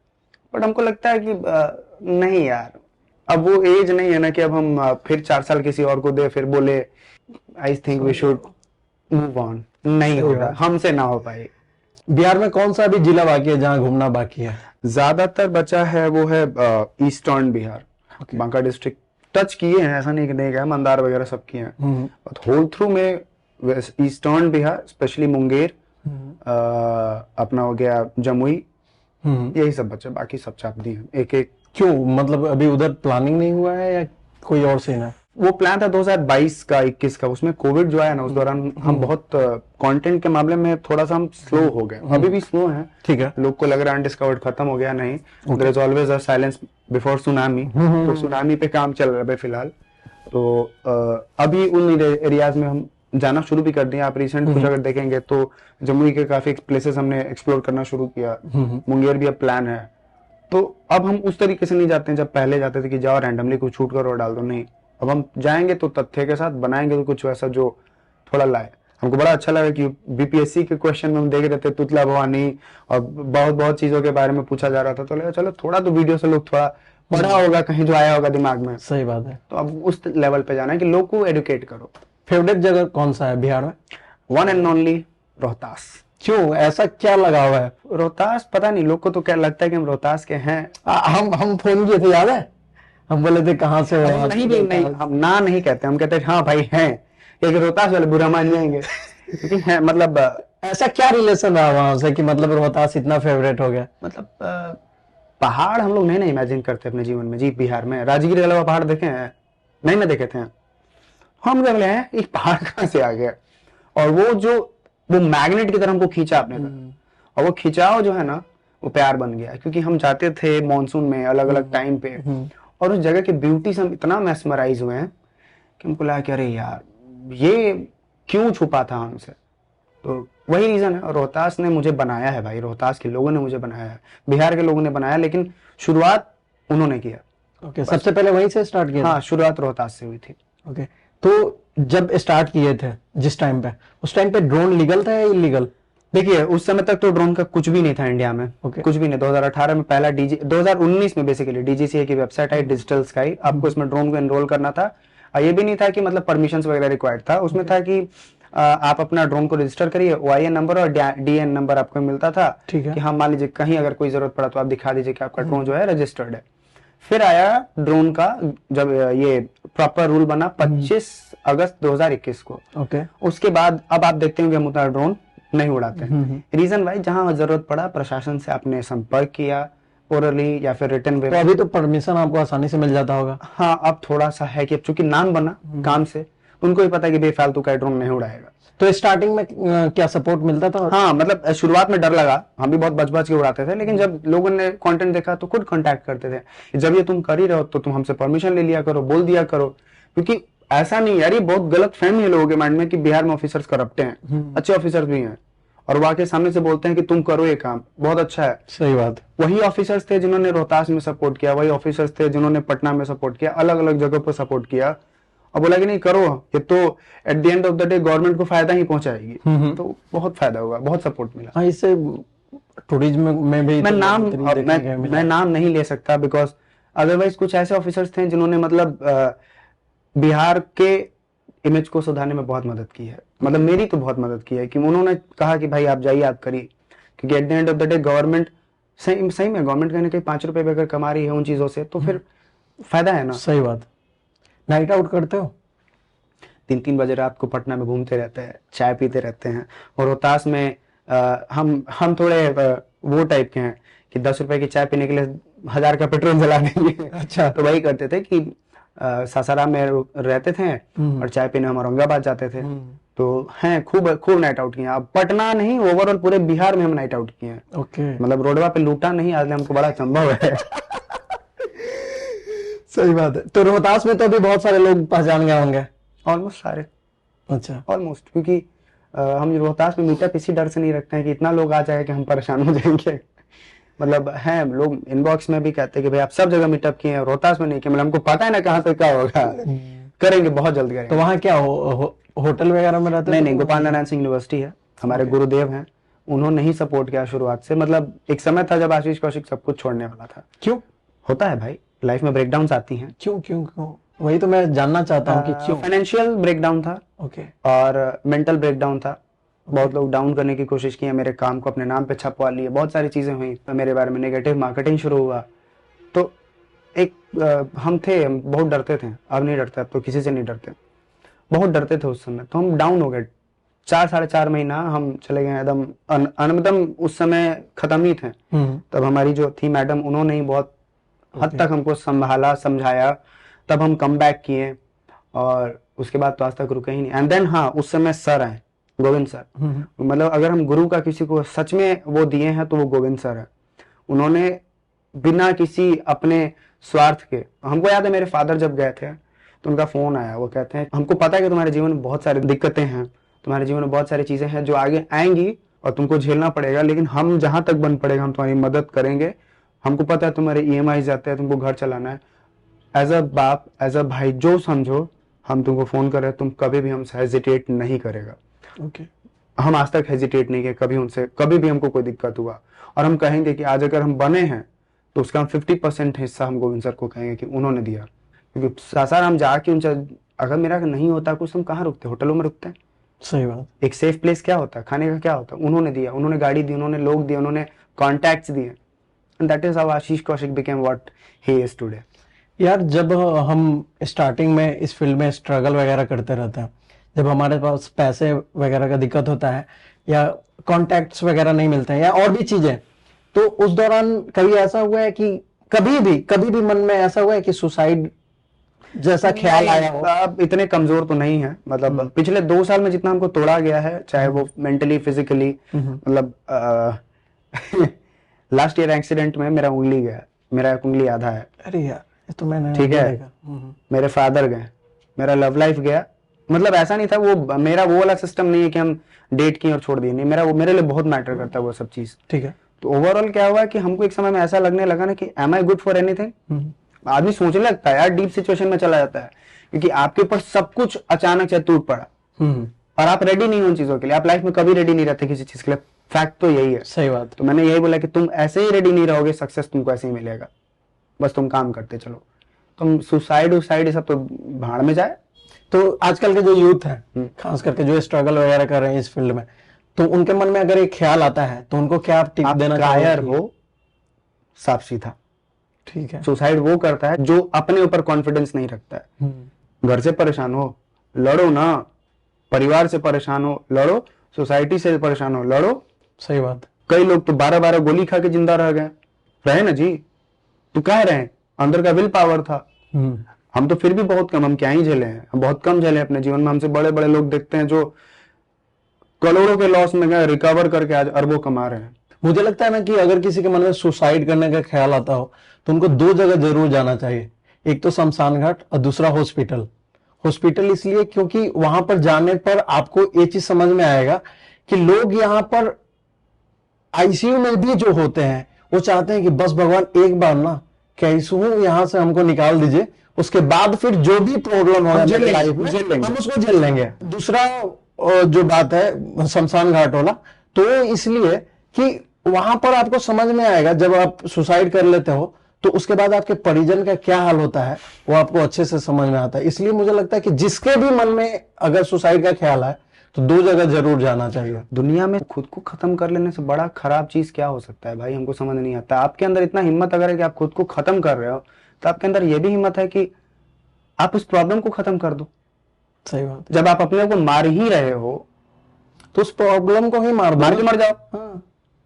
बट हमको लगता है कि नहीं यार, अब वो एज नहीं है ना कि अब हम फिर 4 साल किसी और को दे, फिर बोले I think we should move on. नहीं होगा, हमसे ना हो पाए। बिहार में कौन सा अभी जिला बाकी है जहाँ घूमना बाकी है? ज्यादातर बचा है वो है eastern Bihar. Banka district touch किए हैं, ऐसा नहीं कि नहीं गया, मंदार वगैरह सब किए हैं, बट होल थ्रू में ईस्टर्न बिहार, स्पेशली मुंगेर, अपना हो गया जमुई, यही सब बचा, बाकी सब चाप दिए हैं एक एक। क्यों, मतलब अभी उधर प्लानिंग नहीं हुआ है या कोई और सीन है? वो प्लान था 2022 का, 21 का, उसमें कोविड जो आया ना, उस दौरान हम बहुत कंटेंट के मामले में थोड़ा सा हम स्लो हो गए, अभी भी स्लो हैं। ठीक है। लोग को लग रहा है अनडिस्कवर्ड खत्म हो गया, नहीं, there is always a silence before tsunami. तो सुनामी पे काम चल रहा है फिलहाल। तो अभी उन एरियाज में हम जाना शुरू भी कर दिया। आप रिसेंट कुछ अगर देखेंगे तो जमुई के काफी प्लेसेस हमने एक्सप्लोर करना शुरू किया, मुंगेर भी अब प्लान है। तो अब हम उस तरीके से नहीं जाते हैं जब पहले जाते थे कि जाओ रैंडमली कुछ शूट करो और डाल दो, नहीं। अब हम जाएंगे तो तथ्य के साथ बनाएंगे, तो कुछ वैसा जो थोड़ा लाए। हमको बड़ा अच्छा लगा कि बीपीएससी के क्वेश्चन में हम देख रहे थे तुतला भवानी और बहुत बहुत चीजों के बारे में पूछा जा रहा था, तो लगा चलो थोड़ा तो वीडियो से लोग थोड़ा पढ़ा होगा, कहीं जो आया होगा दिमाग में। सही बात है। तो अब उस लेवल पे जाना है कि लोग को एडुकेट करो। फेवरेट जगह कौन सा है बिहार में? One and only Rohtas. क्यों, ऐसा क्या लगा हुआ है? रोहतास पता नहीं, लोग को तो क्या लगता है कि हम रोहतास के हैं। हम फोन किए थे, याद है? हम बोले थे कहाँ से हो? नहीं, हम ना नहीं कहते, हम कहते हैं हाँ भाई हैं, लेकिन रोहतास वाले बुरा मान जाएंगे क्योंकि है मतलब ऐसा क्या रिलेशन रहा वहां से कि मतलब रोहतास इतना फेवरेट हो गया? मतलब पहाड़ हम लोग नहीं इमेजिन करते अपने जीवन में जी। बिहार में राजगीर के अलावा पहाड़ देखे हैं? नहीं ना देखे थे हम। जब हैं एक पहाड़ कहाँ से आ गया, और वो मैग्नेट की तरह हमको खींचा आपने तक, और वो खिंचाव जो है ना वो प्यार बन गया, क्योंकि हम जाते थे मॉनसून में अलग अलग टाइम पे, और उस जगह की ब्यूटी से हम इतना मैस्मराइज हुए हैं कि हमको लगा कि अरे यार ये क्यों छुपा था हमसे। तो वही रीजन है, और रोहतास ने मुझे बनाया है भाई, रोहतास के लोगों ने मुझे बनाया है, बिहार के लोगों ने बनाया, लेकिन शुरुआत उन्होंने किया। ओके, सबसे पहले वहीं से स्टार्ट किया? हाँ, शुरुआत रोहतास से हुई थी। ओके, तो जब स्टार्ट किए थे जिस टाइम पे, उस टाइम पे ड्रोन लीगल था या इलीगल? देखिए उस समय तक तो ड्रोन का कुछ भी नहीं था इंडिया में। कुछ भी नहीं। 2018 में पहला 2019 में बेसिकली डीजीसीए की वेबसाइट आई, डिजिटल स्काई। आपको इसमें ड्रोन को एनरोल करना था। ये भी नहीं था कि मतलब परमिशंस वगैरह रिक्वायर्ड था, उसमें था कि आप अपना ड्रोन को रजिस्टर करिए, ओआईएन नंबर और डीएन नंबर आपको मिलता था। ठीक है कि हाँ मान लीजिए कहीं अगर कोई जरूरत पड़ा तो आप दिखा दीजिए कि आपका ड्रोन जो है रजिस्टर्ड है। फिर आया ड्रोन का, जब ये प्रॉपर रूल बना 25 अगस्त 2021 को। ओके, उसके बाद अब आप देखते होंगे हम उतना ड्रोन नहीं उड़ाते हैं। रीजन भाई, जहां जरूरत पड़ा प्रशासन से आपने संपर्क किया, ओरली या फिर रिटर्न वे। तो अभी तो परमिशन आपको आसानी से मिल जाता होगा। हाँ, अब थोड़ा सा है कि अब चूंकि नाम बना काम से, उनको भी पता है कि बेफालतू का ड्रोन नहीं उड़ाएगा। तो स्टार्टिंग में क्या सपोर्ट मिलता था? हाँ, मतलब शुरुआत में डर लगा, हम भी बहुत बच बच के उड़ाते थे, लेकिन जब लोगों ने कंटेंट देखा तो खुद कांटेक्ट करते थे, जब ये तुम कर ही रहे हो तो तुम हमसे परमिशन ले लिया करो, बोल दिया करो। क्योंकि ऐसा नहीं यार, ये बहुत गलत फहमी है लोगों के माइंड में कि बिहार में ऑफिसर्स करप्ट हैं। अच्छे ऑफिसर्स भी हैं, और वो आके सामने से बोलते हैं कि तुम करो ये काम, बहुत अच्छा है। सही बात। वही ऑफिसर्स थे जिन्होंने रोहतास में सपोर्ट किया, वही ऑफिसर्स थे जिन्होंने पटना में सपोर्ट किया, अलग अलग जगह पर सपोर्ट किया, और बोला कि नहीं करो, ये तो at the end of the day government को फायदा ही पहुंचाएगी। तो बहुत फायदा हुआ, बहुत सपोर्ट मिला। हाँ, इससे टूरिज्म में भी मैं नाम नहीं ले सकता, बिकॉज अदरवाइज कुछ ऐसे ऑफिसर्स थे जिन्होंने मतलब बिहार के इमेज को सुधारने में बहुत मदद की है। मतलब मेरी तो बहुत मदद की है कि उन्होंने कहा कि भाई आप जाइए, आप करिए, क्योंकि at the end of the day government सही में गवर्नमेंट कहीं ना कहीं 5 रुपए भी अगर कमा रही है उन चीजों से, तो फिर फायदा है ना। सही बात। नाइट आउट करते हो? 3-3 बजे रात को पटना में घूमते रहते हैं, चाय पीते रहते हैं। और रोहतास में हम थोड़े वो टाइप के हैं कि 10 रुपए की चाय पीने के लिए 1000 का पेट्रोल जला देंगे। अच्छा। तो वही करते थे कि सासाराम में रहते थे और चाय पीने हम औरंगाबाद जाते थे। तो हैं खूब नाइट आउट किए। अब पटना नहीं, ओवरऑल पूरे बिहार में हम नाइट आउट किए हैं। ओके, मतलब रोडवा पे लूटा नहीं, आज हमको बड़ा संभव है। सही बात है। तो रोहतास में तो अभी बहुत सारे लोग पहचान गए होंगे? ऑलमोस्ट सारे। अच्छा, ऑलमोस्ट, क्योंकि हम रोहतास में मीटअप इसी डर से नहीं रखते हैं कि इतना लोग आ जाए कि हम परेशान हो जाएंगे। मतलब हैं लोग इनबॉक्स में भी कहते हैं कि भाई आप सब जगह मीटअप किए हैं, रोहतास में नहीं किया। मतलब हमको पता है ना कहाँ से क्या होगा। करेंगे, बहुत जल्द करेंगे। तो वहाँ क्या होटल वगैरह में रहते? नहीं, गोपाल नारायण सिंह यूनिवर्सिटी है, हमारे गुरुदेव हैं, उन्होंने ही सपोर्ट किया शुरुआत से। मतलब एक समय था जब आशीष कौशिक सब कुछ छोड़ने वाला था। क्यों? होता है भाई, लाइफ में ब्रेकडाउन्स आती हैं। क्यों? वही तो मैं जानना चाहता हूँ कि क्यों। फाइनेंशियल ब्रेकडाउन था, ओके, और मेंटल ब्रेकडाउन था। बहुत लोग डाउन करने की कोशिश की है, मेरे काम को अपने नाम पे छपवा लिए, बहुत सारी चीजें हुई, मेरे बारे में नेगेटिव मार्केटिंग शुरू हुआ। तो एक हम बहुत डरते थे, अब नहीं डरते, अब तो किसी से नहीं डरते, बहुत डरते थे उस समय। तो हम डाउन हो गए, 4-4.5 महीना हम चले गए एकदम अनमदम। उस समय खत्म ही थे। तब हमारी जो थी मैडम, उन्होंने ही बहुत हद तक हमको संभाला, समझाया, तब हम कम बैक किए, और उसके बाद तो आज तक रुके ही नहीं। एंड देन हाँ, उस समय सर आए, गोविंद सर। मतलब अगर हम गुरु का किसी को सच में वो दिए हैं तो वो गोविंद सर है। उन्होंने बिना किसी अपने स्वार्थ के, हमको याद है मेरे फादर जब गए थे तो उनका फोन आया, वो कहते हैं हमको पता है कि तुम्हारे जीवन में बहुत सारी दिक्कतें हैं, तुम्हारे जीवन में बहुत सारी चीजें हैं जो आगे आएंगी और तुमको झेलना पड़ेगा, लेकिन हम जहां तक बन पड़ेगा हम तुम्हारी मदद करेंगे। हमको पता है तुम्हारे ईएमआई जाते हैं, तुमको घर चलाना है, एज अ बाप, एज अ भाई, जो समझो, हम तुमको फोन कर रहे हैं, तुम कभी भी हमसे हेजिटेट नहीं करेगा। ओके। हम आज तक हेजिटेट नहीं किए कभी उनसे, कभी भी हमको कोई दिक्कत हुआ, और हम कहेंगे कि आज अगर हम बने हैं तो उसका हम 50% हिस्सा हम गोविंद सर को कहेंगे कि उन्होंने दिया। क्योंकि सासाराम जाके उनसे अगर मेरा नहीं होता कुछ, हम कहाँ रुकते, होटलों में रुकते हैं। सही बात। एक सेफ प्लेस क्या होता है, खाने का क्या होता है, उन्होंने दिया, उन्होंने गाड़ी दी, उन्होंने लोग दिए, उन्होंने कॉन्टैक्ट्स दिए, and that is how Ashish Kaushik became what he is today. यार जब हम स्टार्टिंग में इस फील्ड में स्ट्रगल वगैरह करते रहते हैं, जब हमारे पास पैसे वगैरह का दिक्कत होता है या कॉन्टैक्ट्स वगैरह नहीं मिलते हैं या और भी चीजें, तो उस दौरान कभी ऐसा हुआ है कि कभी भी मन में ऐसा हुआ है कि सुसाइड जैसा ख्याल आया हो? अब इतने कमजोर तो नहीं है, मतलब पिछले 2 साल में जितना हमको तोड़ा गया है, चाहे वो मेंटली फिजिकली, मतलब लास्ट ईयर एक्सीडेंट में मेरा उंगली गया, मेरा एक उंगली आधा है। अरे यार ये तो मैंने ठीक है, मेरे फादर गए, मेरा लव लाइफ गया। मतलब ऐसा नहीं था, वो मेरा वो वाला सिस्टम नहीं है कि हम डेट किए और छोड़ दिए, नहीं, मेरा वो मेरे लिए बहुत मैटर करता है वो सब चीज। ठीक है। तो ओवरऑल क्या हुआ कि हमको एक समय में ऐसा लगने लगा ना कि am I good for anything. आदमी सोचने लगता है यार, डीप सिचुएशन में चला जाता है, क्योंकि आपके ऊपर सब कुछ अचानक से टूट पड़ा और आप रेडी नहीं हो उन चीजों के लिए। आप लाइफ में कभी रेडी नहीं रहते किसी चीज के लिए, फैक्ट तो यही है। सही बात। तो मैंने यही बोला कि तुम ऐसे ही रेडी नहीं रहोगे, सक्सेस तुमको ऐसे ही मिलेगा, बस तुम काम करते चलो। तुम सुसाइड ये सब तो भाड़ में जाए। तो आजकल के जो यूथ है, खास करके जो स्ट्रगल वगैरह कर रहे हैं इस फील्ड में, तो उनके मन में अगर एक ख्याल आता है तो उनको क्या टिप देना चाहिए? कायर हो, साफ सीधा। ठीक है। सुसाइड वो करता है जो अपने ऊपर कॉन्फिडेंस नहीं रखता है। घर से परेशान हो, लड़ो ना, परिवार से परेशान हो, लड़ो, सोसाइटी से परेशान हो, लड़ो। सही बात। कई लोग तो 12-12 गोली खा के जिंदा रह गए, रहे ना जी, तो कह रहे हैं अंदर का विल पावर था। हम तो फिर भी बहुत कम, हम क्या ही झेले हैं, हम बहुत कम झेले अपने जीवन में। हमसे बड़े बड़े लोग देखते हैं जो करोड़ों के लॉस में गए, रिकवर करके आज अरबों कमा रहे हैं। मुझे लगता है ना कि अगर किसी के मन में सुसाइड करने का ख्याल आता हो तो उनको 2 जगह जरूर जाना चाहिए, एक तो शमशान घाट और दूसरा हॉस्पिटल। हॉस्पिटल इसलिए क्योंकि वहां पर जाने पर आपको ये चीज समझ में आएगा कि लोग यहाँ पर आईसीयू में भी जो होते हैं वो चाहते हैं कि बस भगवान एक बार ना कैसे यहाँ से हमको निकाल दीजिए, उसके बाद फिर जो भी प्रॉब्लम होगा लाइफ में हम उसको झेल लेंगे। दूसरा जो बात है शमशान घाट वाला, तो इसलिए कि वहां पर आपको समझ में आएगा जब आप सुसाइड कर लेते हो तो उसके बाद आपके परिजन का क्या हाल होता है वो आपको अच्छे से समझ में आता है। इसलिए मुझे लगता है कि जिसके भी मन में अगर सुसाइड का ख्याल है तो 2 जगह जरूर जाना चाहिए। दुनिया में खुद को खत्म कर लेने से बड़ा खराब चीज क्या हो सकता है भाई, हमको समझ नहीं आता। आपके अंदर इतना हिम्मत अगर है कि आप खुद को खत्म कर रहे हो, तो आपके अंदर यह भी हिम्मत है कि आप उस प्रॉब्लम को खत्म कर दो। सही बात। जब आप अपने को मार ही रहे हो तो उस प्रॉब्लम को ही मार के मर जाओ। हाँ।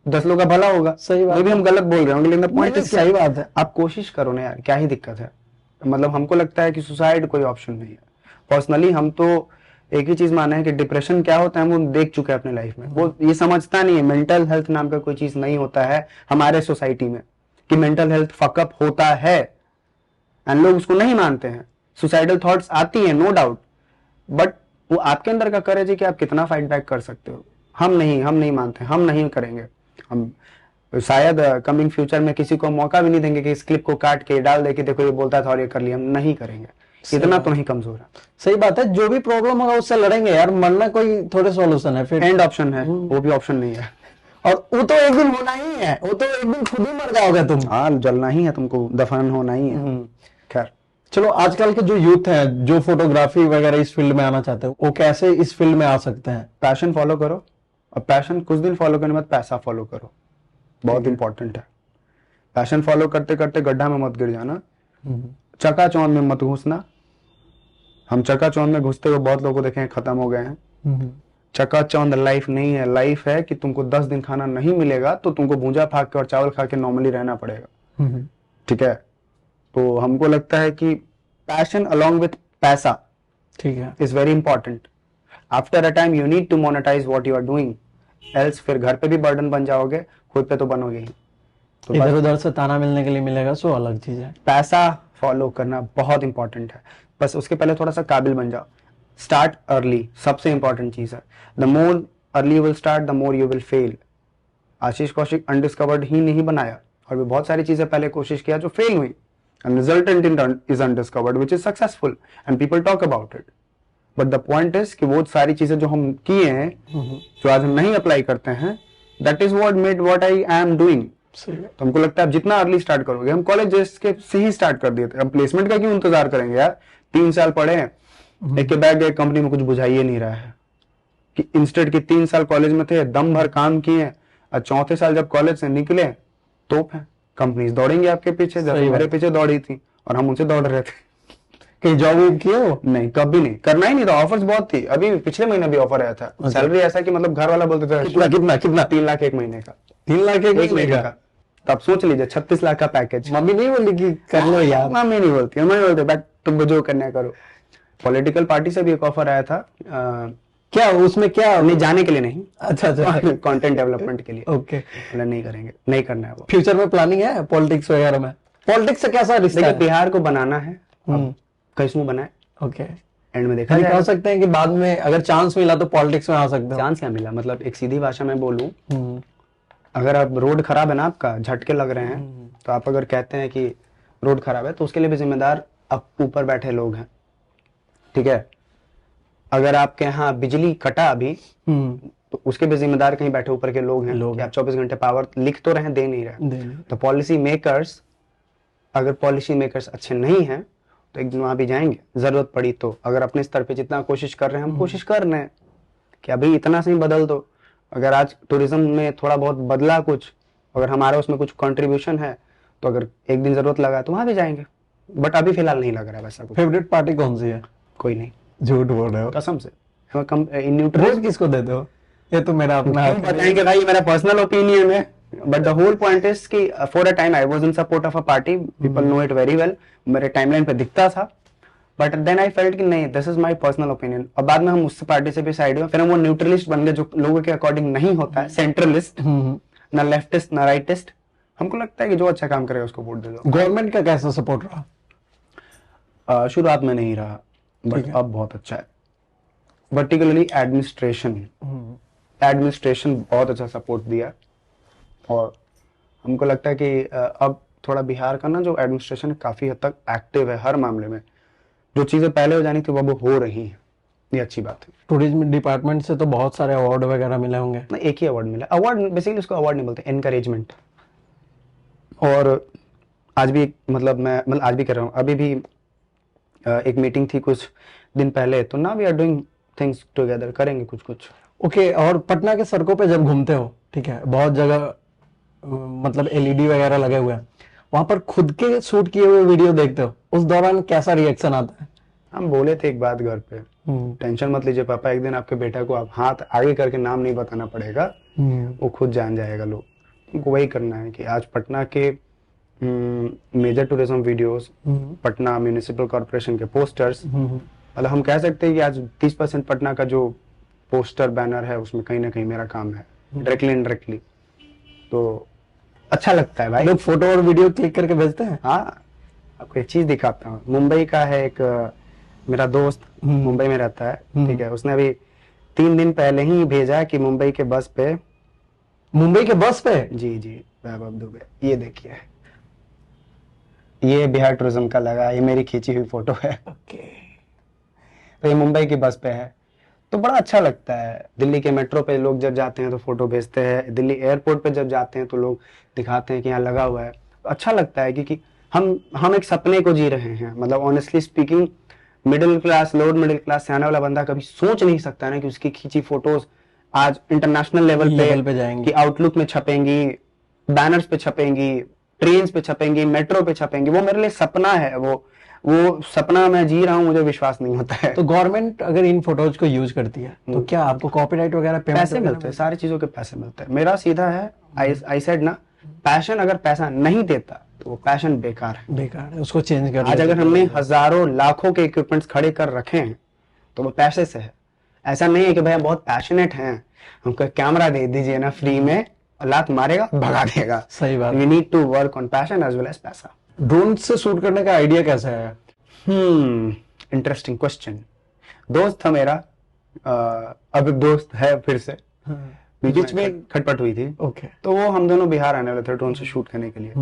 10 लोग का भला होगा। सही बात। भी हम गलत बोल रहे होंगे, लेकिन पॉइंट सही बात है। आप कोशिश करो ना यार, क्या ही दिक्कत है। मतलब हमको लगता है कि सुसाइड कोई ऑप्शन नहीं है। पर्सनली हम तो एक ही चीज माने है कि डिप्रेशन क्या होता है, हम वो देख चुके हैं अपने लाइफ में। वो ये समझता नहीं है मेंटल हेल्थ नाम का कोई चीज नहीं होता है हमारे सोसाइटी में, कि मेंटल हेल्थ फकअप होता है, एंड लोग उसको नहीं मानते हैं। सुसाइडल थॉट्स आती है नो डाउट, बट वो आपके अंदर का करेज है कि आप कितना फाइट बैक कर सकते हो। हम नहीं मानते, हम नहीं करेंगे। हम शायद कमिंग फ्यूचर में किसी को मौका भी नहीं देंगे कि इस क्लिप को काट के डाल दे कि देखो ये बोलता था और ये कर लिया। हम नहीं करेंगे, इतना तो नहीं कमजोर है। सही बात है। जो भी प्रॉब्लम होगा उससे लड़ेंगे यार, मरना कोई थोड़े सॉल्यूशन है, फिर एंड ऑप्शन है, वो भी ऑप्शन नहीं है। और वो तो एक दिन होना ही है, वो तो एक दिन खुद ही मर जाओगे तुम। हाँ, जलना ही है तुमको, दफन होना ही है। खैर चलो, आजकल के जो यूथ है जो फोटोग्राफी वगैरह इस फील्ड में आना चाहते हैं वो कैसे इस फील्ड में आ सकते हैं? पैशन फॉलो करो, और पैशन कुछ दिन फॉलो करने के बाद पैसा फॉलो करो, बहुत इंपॉर्टेंट है। पैशन फॉलो करते करते गड्ढा में मत गिर जाना, चकाचौंध में मत घुसना। हम चकाचौंध में घुसते हुए बहुत लोगों को देखे खत्म हो गए हैं। चकाचौंध लाइफ नहीं है। लाइफ है कि तुमको 10 दिन खाना नहीं मिलेगा तो तुमको भूंजा फाक के और चावल खा के नॉर्मली रहना पड़ेगा। ठीक है, तो हमको लगता है कि पैशन अलोंग विथ पैसा, ठीक है, is very important. After a time you need to monetise what you are doing, else फिर घर पे भी बर्डन बन जाओगे, खुद पे तो बनोगे ही। तो इधर उधर से ताना मिलने के लिए मिलेगा सो अलग चीज है। पैसा फॉलो करना बहुत इंपॉर्टेंट है, बस उसके पहले थोड़ा सा काबिल बन जाओ। स्टार्ट अर्ली, सबसे इंपॉर्टेंट चीज है। The more early you will start the more you will fail. Ashish Kaushik undiscovered ही नहीं बनाया, और भी बहुत सारी चीजें पहले कोशिश किया जो फेल हुई, and resultant in is undiscovered which is successful and people talk about it. But the point is कि वो सारी चीजें जो हम किए हैं, जो आज हम नहीं अप्लाई करते हैं, that is what made what I am doing. तो हमको लगता है अब जितना अर्ली स्टार्ट करोगे, हम कॉलेज के से ही स्टार्ट कर दिए थे, अब प्लेसमेंट का क्यों इंतजार करेंगे यार? 3 साल पढ़े हैं, एक के बैग गए, कंपनी में कुछ बुझाइए नहीं रहा है कि इंस्टेड के 3 साल कॉलेज में थे, दम भर काम किए, और चौथे साल जब कॉलेज से निकले तो कंपनीज दौड़ेंगे आपके पीछे, जैसे मेरे पीछे दौड़ी थी और हम उनसे दौड़ रहे थे। कहीं जॉब किए हो? नहीं, कभी नहीं, करना ही नहीं था। ऑफर्स बहुत थी, अभी पिछले महीने भी ऑफर आया था। सैलरी ऐसा कि मतलब घर वाला बोलते थे कितना 3 लाख एक महीने का। 3 लाख एक महीने का? तो आप सोच लीजिए 36 लाख का पैकेज। मम्मी नहीं बोली कि कर लो यार? मम्मी नहीं बोलती, मम्मी बोलते बैठ तुम जो करना करो। पॉलिटिकल पार्टी से भी एक ऑफर आया था। क्या उसमें क्या? नहीं, जाने के लिए नहीं। अच्छा, कंटेंट डेवलपमेंट के लिए। ओके। नहीं करेंगे, नहीं करना है वो। फ्यूचर में प्लानिंग है पॉलिटिक्स वगैरह में? पॉलिटिक्स से कैसा रिश्ता है? बिहार को बनाना है, कैसे बनाए, ओके, एंड में देखा कह सकते हैं कि बाद में अगर चांस मिला तो पॉलिटिक्स में आ सकते हैं। चांस क्या मिला, मतलब एक सीधी भाषा में बोलूं, अगर आप रोड खराब है ना, आपका झटके लग रहे हैं, तो आप अगर कहते हैं कि रोड खराब है, तो उसके लिए भी जिम्मेदार अब ऊपर बैठे लोग हैं, ठीक है। अगर आपके यहाँ बिजली कटा अभी, तो उसके भी जिम्मेदार कहीं बैठे ऊपर के लोग हैं कि आप 24 घंटे पावर लिख तो रहे, दे नहीं रहे। तो पॉलिसी मेकर्स, अगर पॉलिसी मेकर्स अच्छे नहीं हैं तो एक दिन वहां भी जाएंगे, जरूरत पड़ी तो। अगर अपने स्तर पे जितना कोशिश कर रहे हैं, हम कोशिश कर रहे हैं कि अभी इतना से ही बदल दो। अगर आज टूरिज्म में थोड़ा बहुत बदला कुछ, अगर हमारा उसमें कुछ कंट्रीब्यूशन है, तो अगर एक दिन जरूरत लगा तो वहां भी जाएंगे। बट अभी फिलहाल नहीं लग रहा है वैसा कुछ। फेवरेट पार्टी कौन सी है? कोई नहीं। झूठ बोल रहे हो? कसम से। न्यूट्रल किसको देते हो? ये तो मेरा अपना बताएंगे भाई, मेरा पर्सनल ओपिनियन है। But the whole point is कि for a time I was in support of a party, people know it very well, मेरे टाइमलाइन पे दिखता था। बट देन आई फेल्ट कि नहीं, this is my personal opinion. और बाद में हम उस पार्टी से भी साइड हुए, फिर हम वो न्यूट्रलिस्ट बन गए, जो लोगों के अकॉर्डिंग नहीं होता है, सेंट्रलिस्ट, ना लेफ्टिस्ट ना राइटिस्ट। हमको लगता है कि जो अच्छा काम करेगा उसको वोट दे दो। गवर्नमेंट का कैसा सपोर्ट रहा? शुरुआत में नहीं रहा, बट अब बहुत अच्छा है। पर्टिकुलरली एडमिनिस्ट्रेशन बहुत अच्छा सपोर्ट दिया। और हमको लगता है कि अब थोड़ा बिहार का ना जो एडमिनिस्ट्रेशन काफी हद तक एक्टिव है हर मामले में। जो चीजें पहले हो जानी थी वो अब हो रही हैं, ये अच्छी बात है। टूरिज्म डिपार्टमेंट से तो बहुत सारे अवार्ड वगैरह मिले होंगे? ना, एक ही अवार्ड मिला। अवार्ड बेसिकली उसको अवार्ड नहीं बोलते, एनकरेजमेंट। और आज भी मैं आज भी कर रहा हूँ, अभी भी एक मीटिंग थी कुछ दिन पहले, तो ना we are doing things together, करेंगे कुछ कुछ। ओके। और पटना के सड़कों पे जब घूमते हो, ठीक है, बहुत जगह मतलब एलईडी वगैरह लगे हुए हैं, वहां पर खुद के शूट किए हुए वीडियो देखते हो, उस दौरान कैसा रिएक्शन आता है? हम बोले थे एक बात घर पे, टेंशन मत लीजिए पापा, एक दिन आपके बेटा को आप हाथ आगे करके नाम नहीं बताना पड़ेगा, वो खुद जान जाएगा। लोग उनको वही करना है कि आज पटना के major tourism videos, Patna municipal corporation के पोस्टर्स, मतलब हम कह सकते हैं कि आज 30% पटना का जो पोस्टर बैनर है उसमें कहीं ना कहीं मेरा काम है, डायरेक्टली इनडायरेक्टली। तो अच्छा लगता है भाई। लोग फोटो और वीडियो क्लिक करके भेजते हैं। हाँ, आपको एक चीज दिखाता हूँ। मुंबई का है एक मेरा दोस्त, मुंबई में रहता है, ठीक है, उसने अभी 3 दिन पहले ही भेजा कि मुंबई के बस पे जी वैभव दुबे, ये देखिए, ये बिहार टूरिज्म का लगा, ये मेरी खींची हुई फोटो है। ओके। तो ये मुंबई के बस पे है, तो बड़ा अच्छा लगता है। दिल्ली के मेट्रो पे लोग जब जाते हैं तो फोटो भेजते हैं, दिल्ली एयरपोर्ट पे जब जाते हैं तो लोग दिखाते हैं कि यहाँ लगा हुआ है। अच्छा लगता है क्योंकि हम एक सपने को जी रहे हैं। मतलब honestly speaking, middle class, lower middle class से आने वाला बंदा कभी सोच नहीं सकता ना कि उसकी खींची फोटोज आज इंटरनेशनल लेवल पे जाएंगी, कि आउटलुक में छपेंगी, बैनर्स पे छपेंगी, ट्रेन पे छपेंगी, मेट्रो पे छपेंगी। वो मेरे लिए सपना है, वो सपना मैं जी रहा हूँ, मुझे विश्वास नहीं होता है। तो गवर्नमेंट अगर इन फोटोज को यूज करती है तो क्या आपको कॉपीराइट वगैरह पैसे मिलते हैं? सारी चीजों के पैसे मिलते हैं। मेरा सीधा है, आई सेड ना, पैशन अगर पैसा नहीं देता तो वो पैशन बेकार है, उसको चेंज कर। आज अगर हमने हजारों लाखों के इक्विपमेंट्स खड़े कर रखे हैं तो वो पैसे से है। ऐसा नहीं है कि भाई हम बहुत पैशनेट हैं, हमको कैमरा दे दीजिए ना फ्री में, लात मारेगा भगा देगा। सही बात। We need to work on passion as well as पैसा। ड्रोन से शूट करने का आइडिया कैसे आया? Interesting question. दोस्त था मेरा, अब दोस्त है फिर से, बीच में खटपट हुई थी। ओके। तो वो हम दोनों बिहार आने वाले थे ड्रोन से शूट करने के लिए।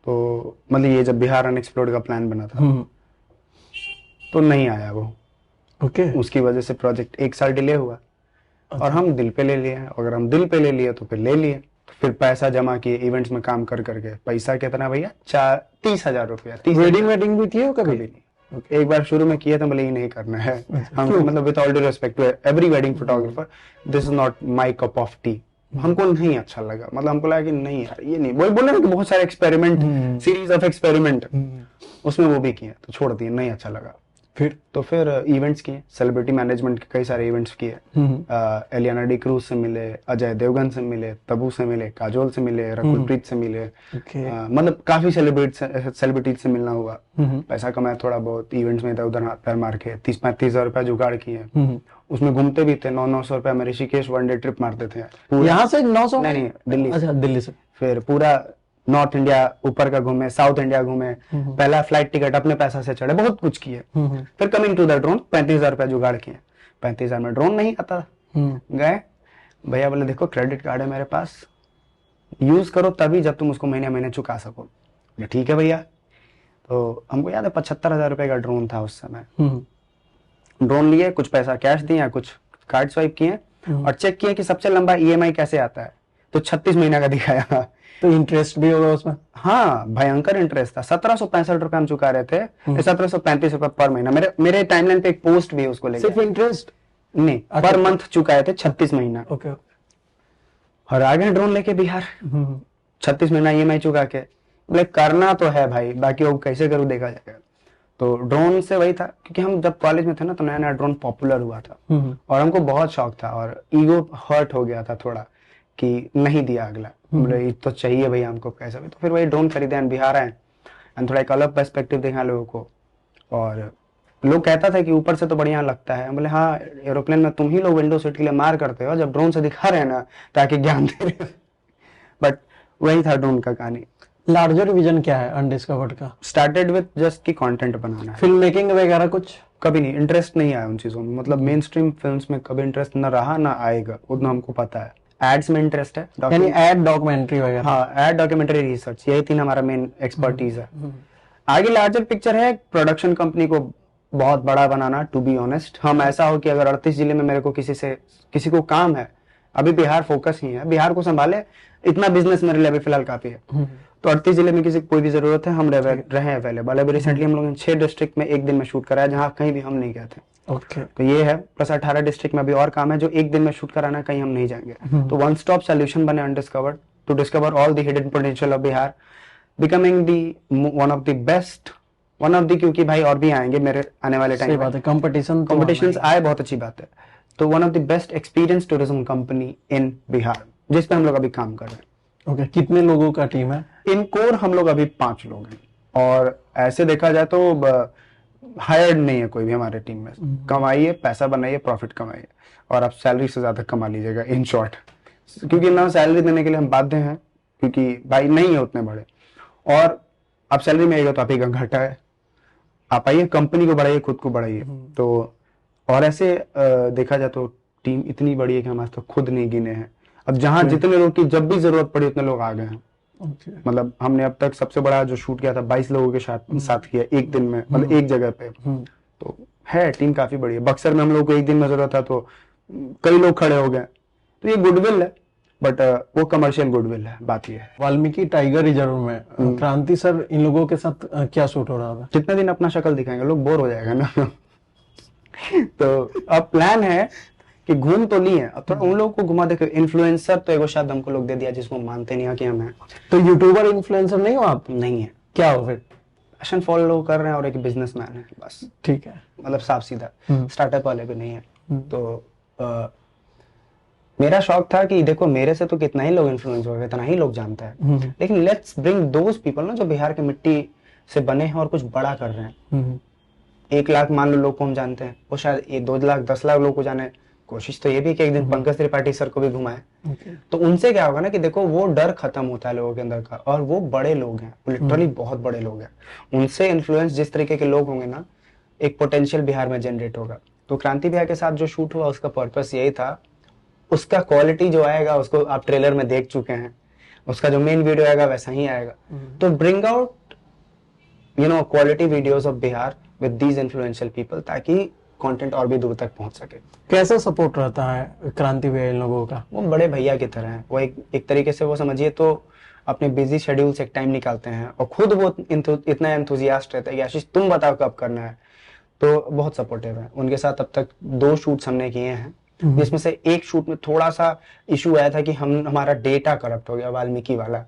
तो मतलब ये जब बिहार अनएक्सप्लोर्ड का प्लान बना था तो नहीं आया वो। ओके। उसकी वजह से प्रोजेक्ट 1 साल डिले हुआ। और हम दिल पे ले लिए हैं, अगर हम दिल पे ले लिए तो फिर ले लिए, तो फिर पैसा जमा किए इवेंट्स में काम कर करके। पैसा कितना भैया, 30,000 रुपया। वेडिंग भी की हो कभी? नहीं। एक बार शुरू में किया तो बोले ये नहीं करना है हमको, मतलब with all due respect to every wedding photographer, this is not my cup of tea. हमको नहीं अच्छा लगा, मतलब हमको लगा कि नहीं यार ये नहीं, वही बोले ना कि बहुत सारे एक्सपेरिमेंट, सीरीज ऑफ एक्सपेरिमेंट, उसमें वो भी किए तो छोड़ दिए, नहीं अच्छा लगा। फिर इवेंट्स किए, सेलिब्रिटी मैनेजमेंट के कई सारे इवेंट्स किए। एलियाना डी क्रूज से मिले, अजय देवगन से मिले, तब्बू से मिले, काजोल से मिले, रकुल प्रीत से मिले, मतलब काफी सेलिब्रिटीज से मिलना हुआ। पैसा कमाया थोड़ा बहुत, इवेंट्स में इधर उधर हाथ पैर मार के 30-35 हजार रुपया जुगाड़ किए। उसमें घूमते भी थे, 900 रुपया में ऋषिकेश 1 डे ट्रिप मारते थे। यहाँ से 900? नहीं, दिल्ली। अच्छा, दिल्ली से। फिर पूरा नॉर्थ इंडिया ऊपर का घूमे, साउथ इंडिया घूमे, पहला फ्लाइट टिकट अपने पैसा से चढ़े, बहुत कुछ किए। फिर कमिंग टू द ड्रोन, 35,000 रुपया जुगाड़ किए। 35,000 में ड्रोन नहीं आता, गए भैया बोले देखो क्रेडिट कार्ड है मेरे पास, यूज करो तभी जब तुम उसको महीने महीने चुका सको। ठीक है भैया। तो हमको याद है 75,000 रुपए का ड्रोन था उस समय। ड्रोन लिए, कुछ पैसा कैश दिया, कुछ कार्ड स्वाइप किए और चेक किए कि सबसे लंबा ईएमआई कैसे आता है, तो 36 महीना का दिखाया। तो इंटरेस्ट भी होगा उसमें? हाँ, भयंकर इंटरेस्ट था। 1765 रुपए हम चुका रहे थे, 1735 रुपए पर महीना। मेरे टाइमलाइन पे एक पोस्ट भी उसको लेके। सिर्फ इंटरेस्ट नहीं, पर मंथ चुकाए थे 36 महीना। ओके। और आ गए ड्रोन लेके बिहार, 36 महीना ईएमआई चुका के। बोले करना तो है भाई, बाकी वो कैसे करूँ देखा जाएगा। तो ड्रोन से वही था, क्योंकि हम जब कॉलेज में थे ना तो नया नया ड्रोन पॉपुलर हुआ था और हमको बहुत शौक था और ईगो हर्ट हो गया था थोड़ा कि नहीं दिया अगला। बोले ये तो चाहिए भैया हमको कैसा भी। तो फिर वही ड्रोन खरीदे, बिहार आए एंड थोड़ा एक अलग पर्सपेक्टिव देखा लोगों को। और लोग कहता था कि ऊपर से तो बढ़िया लगता है। बोले हाँ, एरोप्लेन में तुम ही लोग विंडो सीट के लिए मार करते हो, जब ड्रोन से दिखा रहे हैं ना ताकि ज्ञान दे रहे। बट वही था ड्रोन का कहानी। लार्जर विजन क्या है अनडिस्कवर्ड का? स्टार्टेड विद जस्ट की कंटेंट बनाना है। फिल्म मेकिंग वगैरह कुछ कभी नहीं, इंटरेस्ट नहीं आया उन चीजों में, मतलब मेन स्ट्रीम फिल्म्स में कभी इंटरेस्ट न रहा ना आएगा, उतना हमको पता है। एड्स में इंटरेस्ट है, यानी एड डॉक्यूमेंट्री वगैरह। हाँ, एड डॉक्यूमेंट्री रिसर्च, यही तीन हमारा मेन एक्सपर्टीज है। आगे लार्जर पिक्चर है, प्रोडक्शन कंपनी को बहुत बड़ा बनाना। टू बी ऑनेस्ट, हम ऐसा हो कि अगर 38 जिले में मेरे को किसी को काम है, अभी बिहार फोकस ही है, बिहार को संभाले, इतना बिजनेस मेरे लिए फिलहाल काफी है। तो 38 जिले में किसी को कोई भी जरूरत है, हम रहे अवेलेबल। अभी रिसेंटली हम लोगों ने 6 डिस्ट्रिक्ट में एक दिन में शूट कराया, जहाँ कहीं भी हम नहीं गए थे। तो ये है, प्लस 18 डिस्ट्रिक्ट में अभी और काम है जो एक दिन में शूट कराना, कहीं हम नहीं जाएंगे। तो वन स्टॉप सोल्यूशन बने undiscovered, to discover all the hidden potential of Bihar, becoming the one of the best, क्योंकि भाई और भी आएंगे मेरे आने वाले टाइम में। कॉम्पिटिशन आए, बहुत अच्छी बात है। तो one of the best experience tourism company इन बिहार, जिस पे हम लोग अभी काम कर रहे हैं। ओके, कितने लोगों का टीम है? इन कोर हम लोग अभी 5 लोग हैं, और ऐसे देखा जाए तो हायर्ड नहीं है कोई भी हमारे टीम में। कमाइए, पैसा बनाइए, प्रॉफिट कमाइए, और आप सैलरी से ज्यादा कमा लीजिएगा इन शॉर्ट, क्योंकि ना सैलरी देने के लिए हम बाध्य हैं, क्योंकि भाई नहीं है उतने बड़े। और आप सैलरी में आएगा तो आप ही का घाटा है। आप आइए, कंपनी को बढ़ाइए, खुद को बढ़ाइए। तो और ऐसे देखा जाए तो टीम इतनी बड़ी है कि हम आज तक खुद नहीं गिने हैं। अब जहां जितने लोग की जब भी जरूरत पड़ी उतने लोग आ गए हैं। मतलब हमने अब तक सबसे बड़ा जो शूट किया था 22 लोगों के साथ किया एक दिन में, मतलब एक जगह पे। तो है, टीम काफी बड़ी है। बक्सर में हम लोग को एक दिन में जरूरत था तो कई लोग खड़े हो गए। तो ये गुडविल है, बट वो कमर्शियल गुडविल है, बात ये है। वाल्मीकि टाइगर रिजर्व में क्रांति सर इन लोगों के साथ क्या शूट हो रहा था? कितने दिन अपना शक्ल दिखाएंगे, लोग बोर हो जाएगा ना। तो अब प्लान है कि घूम तो लिए, अब थोड़ा उन लोगों को घुमा देखे। इन्फ्लुएंसर तो एगो शायद हमको लोग दे दिया जिसको मानते नहीं है कि हम हैं। तो यूट्यूबर इन्फ्लुएंसर नहीं हो आप? नहीं है। क्या हो फिर? पैशन फॉलो कर रहे हैं और एक बिजनेसमैन है बस। ठीक है, मतलब साफ सीधा, स्टार्टअप वाले भी नहीं है। तो मेरा शौक था कि देखो मेरे से तो कितना ही लोग इन्फ्लुएंस हो गए, इतना ही लोग जानता है, लेकिन लेट्स ब्रिंग दोज पीपल ना जो बिहार की मिट्टी से बने हैं और कुछ बड़ा कर रहे हैं। 1 लाख मान लो लोग को हम जानते हैं, वो शायद 2 लाख 10 लाख लोग को जाने। कोशिश तो ये भी कि एक दिन पंकज त्रिपाठी सर को भी घुमाए। तो उनसे क्या होगा ना कि देखो वो डर खत्म होता है लोगों के अंदर का, और वो बड़े लोग हैं, वो लिटरली बहुत बड़े लोग हैं। उनसे इन्फ्लुएंस जिस तरीके के लोग होंगे ना, एक पोटेंशियल बिहार में जनरेट होगा। तो क्रांति भैया के साथ जो शूट हुआ उसका पर्पस यही था। उसका क्वालिटी जो आएगा उसको आप ट्रेलर में देख चुके हैं, उसका जो मेन वीडियो आएगा वैसा ही आएगा। तो bring out quality videos of Bihar with these influential people, ताकि कंटेंट और भी दूर तक पहुंच सके। कैसा सपोर्ट रहता है क्रांति भैया इन लोगों का? वो बड़े भैया की तरह है, वो एक तरीके से वो समझिए तो अपने बिजी शेड्यूल से एक टाइम निकालते हैं और खुद वो इतना एंथुजियास्ट रहता है कि आशीष तुम बताओ कब करना है, तो बहुत सपोर्टिव है। उनके साथ अब तक 2 शूट्स हमने किए हैं, जिसमें से एक शूट में थोड़ा सा इशू आया था कि हमारा डेटा करप्ट हो गया, वाल्मीकि वाला।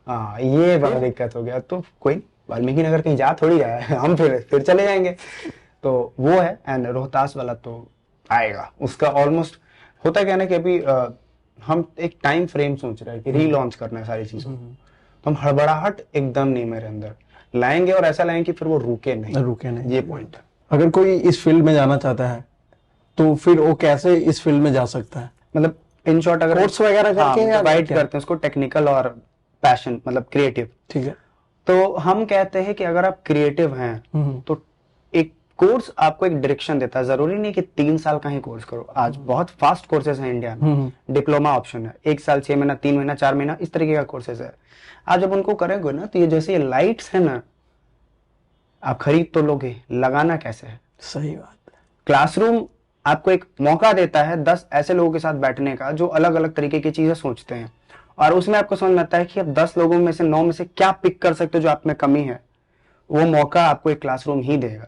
हाँ, ये बड़ा दिक्कत हो गया। तो कोई वाल्मीकि नगर कहीं जा थोड़ी रहा है, हम फिर चले जाएंगे। तो वो है। एंड रोहतास वाला तो आएगा, उसका ऑलमोस्ट होता क्या ना कि अभी हम एक टाइम फ्रेम सोच रहे हैं कि रीलॉन्च करना है सारी चीजों, तो हम हड़बड़ाहट एकदम नहीं मेरे अंदर लाएंगे, और ऐसा लाएंगे कि फिर वो रुके नहीं। ये पॉइंट है। अगर कोई इस फील्ड में जाना चाहता है तो फिर वो कैसे इस फील्ड में जा सकता है? मतलब इन शॉर्ट अगर कोर्स वगैरह करके या गाइड करते हैं उसको, टेक्निकल और पैशन मतलब क्रिएटिव। ठीक है। तो हम कहते हैं कि अगर आप क्रिएटिव हैं तो एक कोर्स आपको एक डायरेक्शन देता है। जरूरी नहीं कि 3 साल का ही कोर्स करो, आज बहुत फास्ट कोर्सेज हैं इंडिया में। डिप्लोमा ऑप्शन है, 1 साल 6 महीना 3 महीना 4 महीना इस तरीके का कोर्सेज है। आप जब उनको करेंगे ना तो ये जैसे ये लाइट्स है ना, आप खरीद तो लोगे, लगाना कैसे है? सही बात है। क्लासरूम आपको एक मौका देता है 10 ऐसे लोगों के साथ बैठने का जो अलग अलग तरीके की चीजें सोचते हैं, और उसमें आपको समझ में आता है कि आप 10 लोगों में से 9 में से क्या पिक कर सकते हो जो आप में कमी है। वो मौका आपको एक क्लासरूम ही देगा।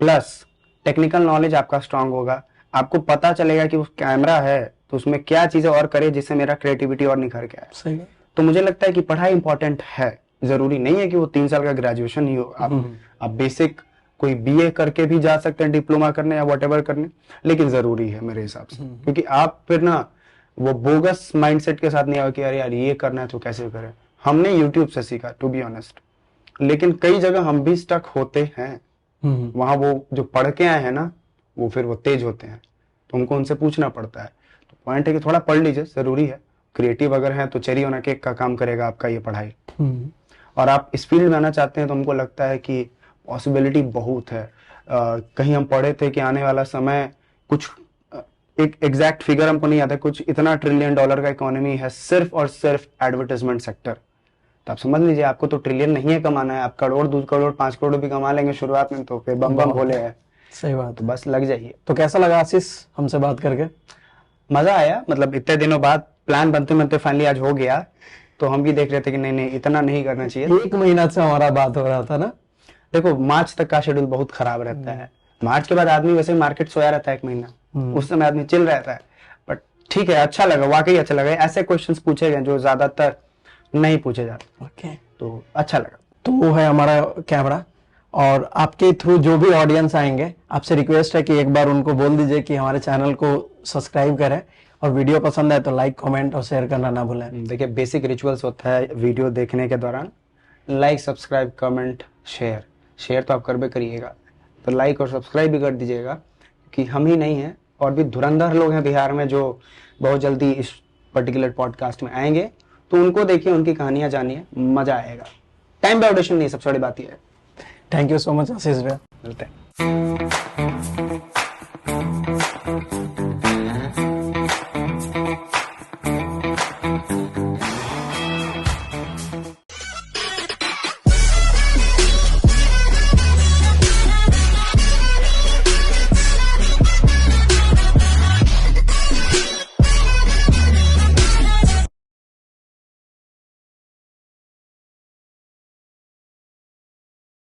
प्लस टेक्निकल नॉलेज आपका स्ट्रांग होगा, आपको पता चलेगा कि उस कैमरा है तो उसमें क्या चीजें और करे जिससे मेरा क्रिएटिविटी और निखर के आए। सही। तो मुझे लगता है कि पढ़ाई इंपॉर्टेंट है, जरूरी नहीं है कि वो 3 साल का ग्रेजुएशन ही हो। आप बेसिक कोई बीए करके भी जा सकते हैं डिप्लोमा करने या व्हाटएवर करने, लेकिन जरूरी है मेरे हिसाब से, क्योंकि आप फिर ना वो बोगस माइंडसेट के साथ नहीं आओ कि अरे यार ये करना है तो कैसे करें। हमने यूट्यूब से सीखा टू बी ऑनेस्ट, लेकिन कई जगह हम भी स्टक होते हैं। वहां वो जो पढ़ के आए हैं ना वो फिर वो तेज होते हैं, तो हमको उनसे पूछना पड़ता है। तो पॉइंट है कि थोड़ा पढ़ लीजिए, जरूरी है। क्रिएटिव अगर है तो चेरी ऑन केक का काम करेगा आपका ये पढ़ाई। और आप इस फील्ड में आना चाहते हैं तो हमको लगता है कि पॉसिबिलिटी बहुत है। कहीं हम पढ़े थे कि आने वाला समय कुछ एक एग्जैक्ट फिगर हमको नहीं आता, कुछ इतना $1 ट्रिलियन का इकोनॉमी है सिर्फ और सिर्फ एडवर्टाइजमेंट सेक्टर। तो आप समझ लीजिए आपको तो ट्रिलियन नहीं है कमाना है, आप करोड़ 2 करोड़ 5 करोड़ भी कमा लेंगे शुरुआत में तो फिर बम बम भोले है। सही बात। तो बस लग जाइए। तो कैसा लगा आशीष हमसे बात करके? मजा आया, मतलब इतने दिनों बाद प्लान बनते बनते फाइनली आज हो गया। तो हम भी देख रहे थे कि नहीं इतना नहीं करना चाहिए। 1 महीना से हमारा बात हो रहा था ना। देखो मार्च तक का शेड्यूल बहुत खराब रहता है, मार्च के बाद आदमी वैसे मार्केट सोया रहता है 1 महीना, उस समय आदमी चिल रहता है। बट ठीक है, अच्छा लगा, वाकई अच्छा लगा। ऐसे क्वेश्चंस पूछे गए जो ज्यादातर नहीं पूछे जाते। ओके। तो अच्छा लगा। तो वो है हमारा कैमरा, और आपके थ्रू जो भी ऑडियंस आएंगे आपसे रिक्वेस्ट है कि एक बार उनको बोल दीजिए कि हमारे चैनल को सब्सक्राइब करें, और वीडियो पसंद आए तो लाइक कमेंट और शेयर करना ना भूलें। देखिए बेसिक रिचुअल्स होता है वीडियो देखने के दौरान, लाइक सब्सक्राइब कमेंट शेयर तो आप कर भी करिएगा, तो लाइक और सब्सक्राइब भी कर दीजिएगा, कि हम ही नहीं हैं और भी धुरंधर लोग हैं बिहार में जो बहुत जल्दी इस पर्टिकुलर पॉडकास्ट में आएंगे। तो उनको देखिए, उनकी कहानियां जानिए, मजा आएगा। टाइम पे ऑडिशन नहीं, सबसे बड़ी बात यह है। थैंक यू सो मच आशीष भैया। मिलते हैं।